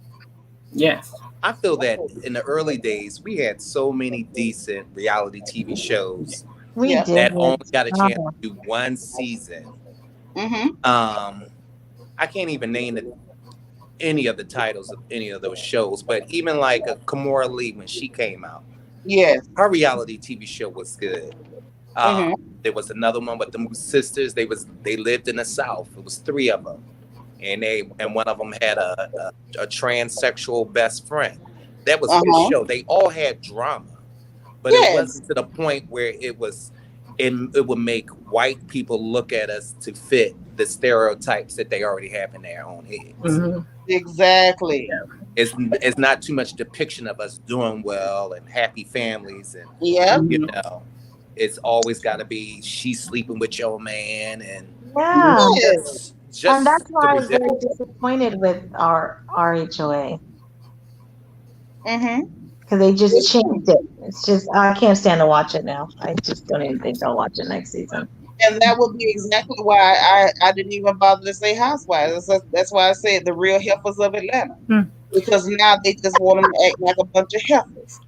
Yes. I feel that in the early days, we had so many decent reality TV shows We Yeah. did. that only got a chance Oh. to do one season. Mm-hmm. I can't even name any of the titles of any of those shows, but even like a Kimora Lee, when she came out, Yes. her reality TV show was good. Mm-hmm. There was another one with the Moose sisters. They lived in the South. It was three of them, and one of them had a transsexual best friend. That was a good Uh-huh. show. They all had drama, but it Yes. wasn't to the point where it would make white people look at us to fit the stereotypes that they already have in their own heads. Exactly. It's not too much depiction of us doing well and happy families, and Yep. it's always got to be she's sleeping with your man, and Yeah. Yes. And that's just the why I was very ridiculous. disappointed with our RHOA, Mm-hmm. because they just changed it. It's just, I can't stand to watch it now. I just don't even think I'll watch it next season. And that would be exactly why I didn't even bother to say housewives. That's why I said the real heifers of Atlanta. Because now they just want them to act like a bunch of heifers.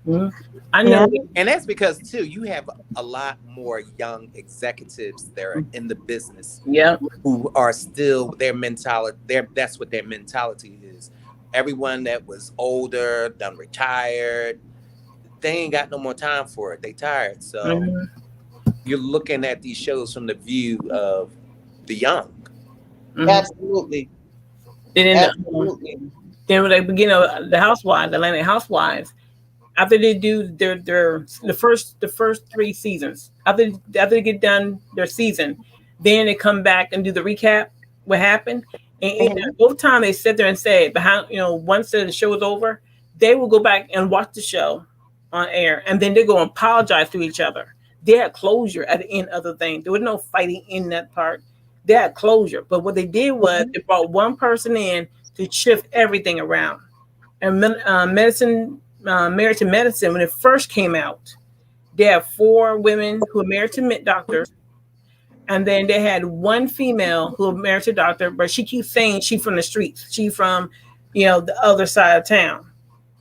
I know. Yeah. And that's because too you have a lot more young executives that are in the business Yeah. who are still that's what their mentality is. Everyone that was older, done retired, they ain't got no more time for it. They tired. So you're looking at these shows from the view of the young. Absolutely. Then Absolutely. then when they begin the Housewives, Atlanta Housewives, after they do the first three seasons, after they get done their season, then they come back and do the recap what happened. And both times they sit there and say behind, once the show is over, they will go back and watch the show on air, and then they go and apologize to each other. They had closure at the end of the thing. There was no fighting in that part. They had closure. But what they did was they brought one person in to shift everything around. And Married to Medicine, when it first came out, they had 4 women who were married to doctors, and then they had one female who was married to a doctor, but she keeps saying she's from the streets. She's from, the other side of town.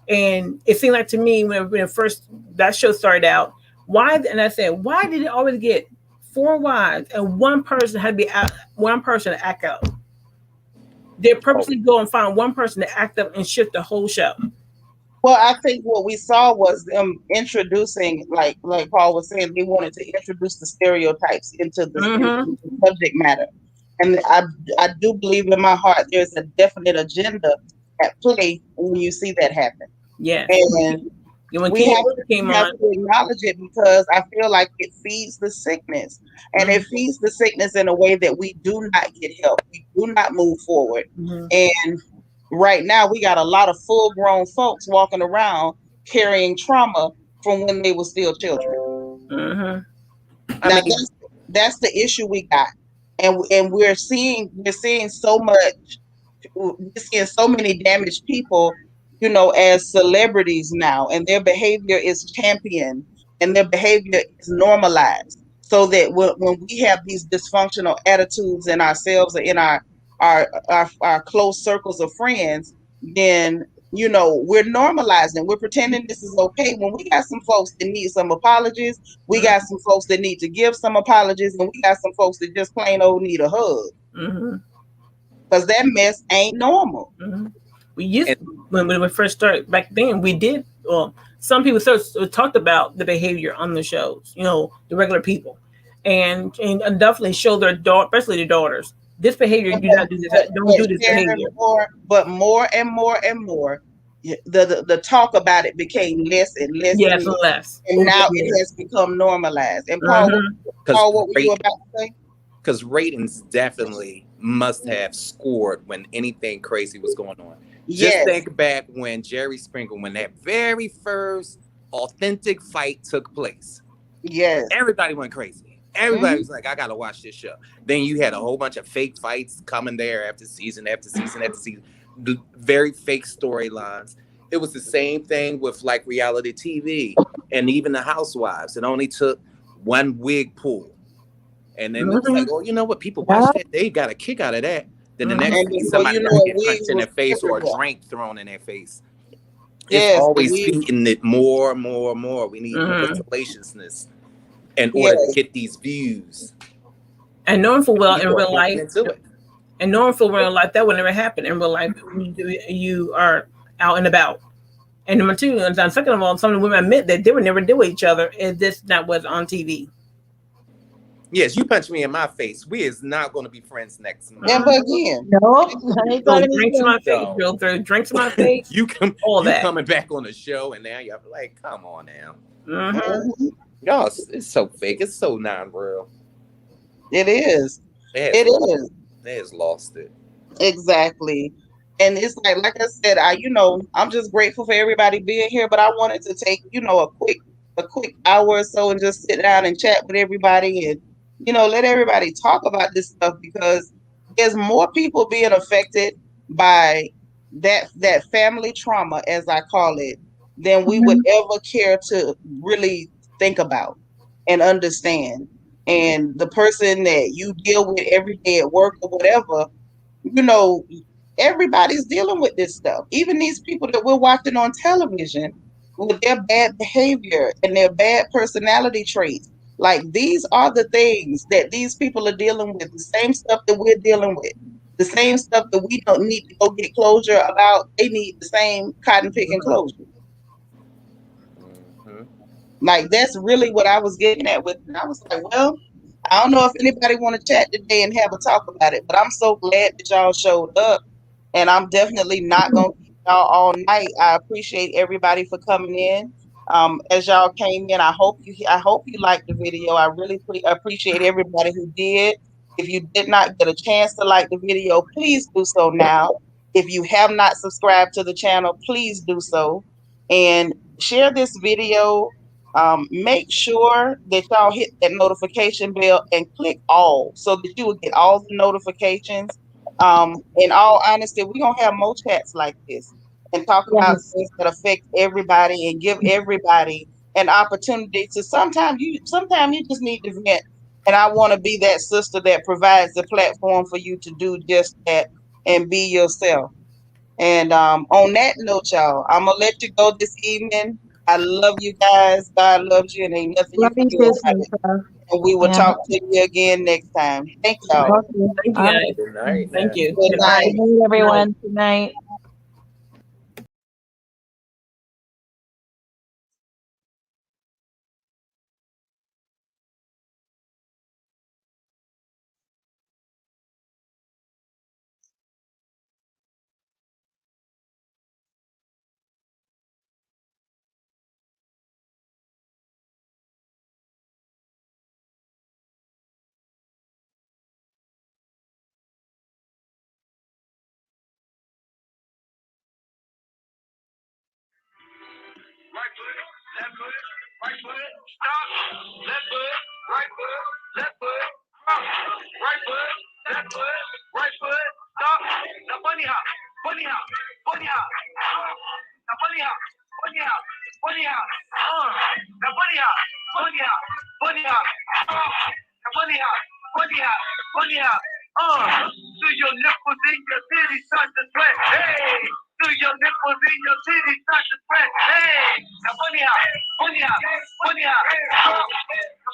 And it seemed like to me when first that show started out, and I said, why did it always get 4 wives and one person had to be one person to act out? They purposely go and find one person to act up and shift the whole show. Well, I think what we saw was them introducing, like Paul was saying, they wanted to introduce the stereotypes into Mm-hmm. the subject matter. And I do believe in my heart there's a definite agenda at play when you see that happen. Yes. And When we King have Louis came on, to acknowledge it because I feel like it feeds the sickness. And it feeds the sickness in a way that we do not get help. We do not move forward. Mhm. And right now we got a lot of full grown folks walking around carrying trauma from when they were still children. Mhm. I Now mean, that's the issue we got. And we're seeing so much, we're seeing so many damaged people, as celebrities now, and their behavior is championed and their behavior is normalized. So that when we have these dysfunctional attitudes in ourselves or in our close circles of friends, then we're normalizing. We're pretending this is okay. When we got some folks that need some apologies, we got some folks that need to give some apologies, and we got some folks that just plain old need a hug Mhm. because that mess ain't normal. Mhm. We used and when we first started back then. We did. Well, some people talked about the behavior on the shows. The regular people, and definitely show their daughter, especially the daughters. This behavior, do not do this. Don't do this behavior. But more and more and more, the talk about it became less and less and Yes, and less, less. and now it has become normalized. And Paul, Mhm. because What were you about to say? ratings definitely must have scored when anything crazy was going on. Just Yes, think back when Jerry Springer, when that very first authentic fight took place, yes. everybody went crazy. Everybody Hmm. was like, I gotta watch this show. Then you had a whole bunch of fake fights coming there after season after season after season, the very fake storylines. It was the same thing with like reality TV and even the housewives. It only took one wig pull. And then it was like, Mhm. oh, you know what? People Yeah. watch that. They got a kick out of that. Then the next Mhm. And thing, before you somebody know got to it, get punched wigs in was their face or a everywhere. drink thrown in their face. It's Yes, the always wigs. feeding it more and more and more. We need more Mhm. salaciousness in order to Yes, get these views. And knowing full well in People are real buying life, into it. and knowing full well in life that would never happen in real life. You are out and about. And number two, and second of all, some of the women admit that they would never do each other if this not was on TV. Yes, you punch me in my face. We is not going to be friends next month. and but again, No, I ain't Throw talking to drinks in you. my face, So girl. Throw drinks in my face. All you that. coming back on the show, and now you're like, come on now, Mm-hmm. mhm, y'all. It's so fake. It's so non-real. it is. It It has lost. is. It has lost it. Exactly. And it's like I said, I'm just grateful for everybody being here, but I wanted to take, a quick hour or so and just sit down and chat with everybody and, let everybody talk about this stuff because there's more people being affected by that family trauma, as I call it, than we would Mhm. ever care to really think about and understand. And the person that you deal with every day at work or whatever, you know, everybody's dealing with this stuff. Even these people that we're watching on television with their bad behavior and their bad personality traits. Like these are the things that these people are dealing with, the same stuff that we're dealing with, the same stuff that we don't need to go get closure about. They need the same cotton picking closure. Mhm. Like that's really what I was getting at with. And I was like, well, I don't know if anybody want to chat today and have a talk about it, but I'm so glad that y'all showed up, and I'm definitely not gonna keep y'all all night. I appreciate everybody for coming in. As y'all came in, I hope you liked the video. I really appreciate everybody who did. If you did not get a chance to like the video, please do so now. If you have not subscribed to the channel, please do so and share this video. Make sure that y'all hit that notification bell and click all so that you will get all the notifications. In all honesty, we're gonna have more chats like this and talk about Yes. things that affect everybody and give everybody an opportunity to sometimes you just need to vent. And I want to be that sister that provides the platform for you to do just that and be yourself. And on that note, y'all, I'm gonna let you go this evening. I love you guys. God loves you, and ain't nothing you Love can you do too, about it. Sneaker. And we will Yeah. talk to you again next time. Thank y'all. Okay. Thank you, All right. guys. Good night Thank now. you. Good Good night. night. Good night, Good night. everyone. Good night. left foot, right foot, stop, left foot, right foot, left foot, stop, right foot, left foot, right foot, stop. Now bunny hop, bunny hop, bunny hop. Now bunny hop, bunny hop, bunny hop. Now bunny hop, bunny hop, bunny hop. Now bunny hop, bunny hop, bunny hop. Do your nipples in your titties start to sweat? Hey. Do your nipples in your titties start to sweat? Hey. Now bunny hop, bunny hop, bunny hop.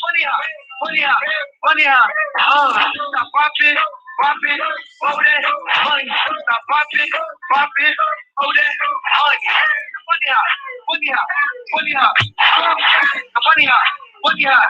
Bunny hop, bunny hop, bunny hop. Stop popping, popping, hold that money. Stop popping, popping, hold that money. Bunny hop, bunny hop, bunny hop. Bunny hop, bunny hop.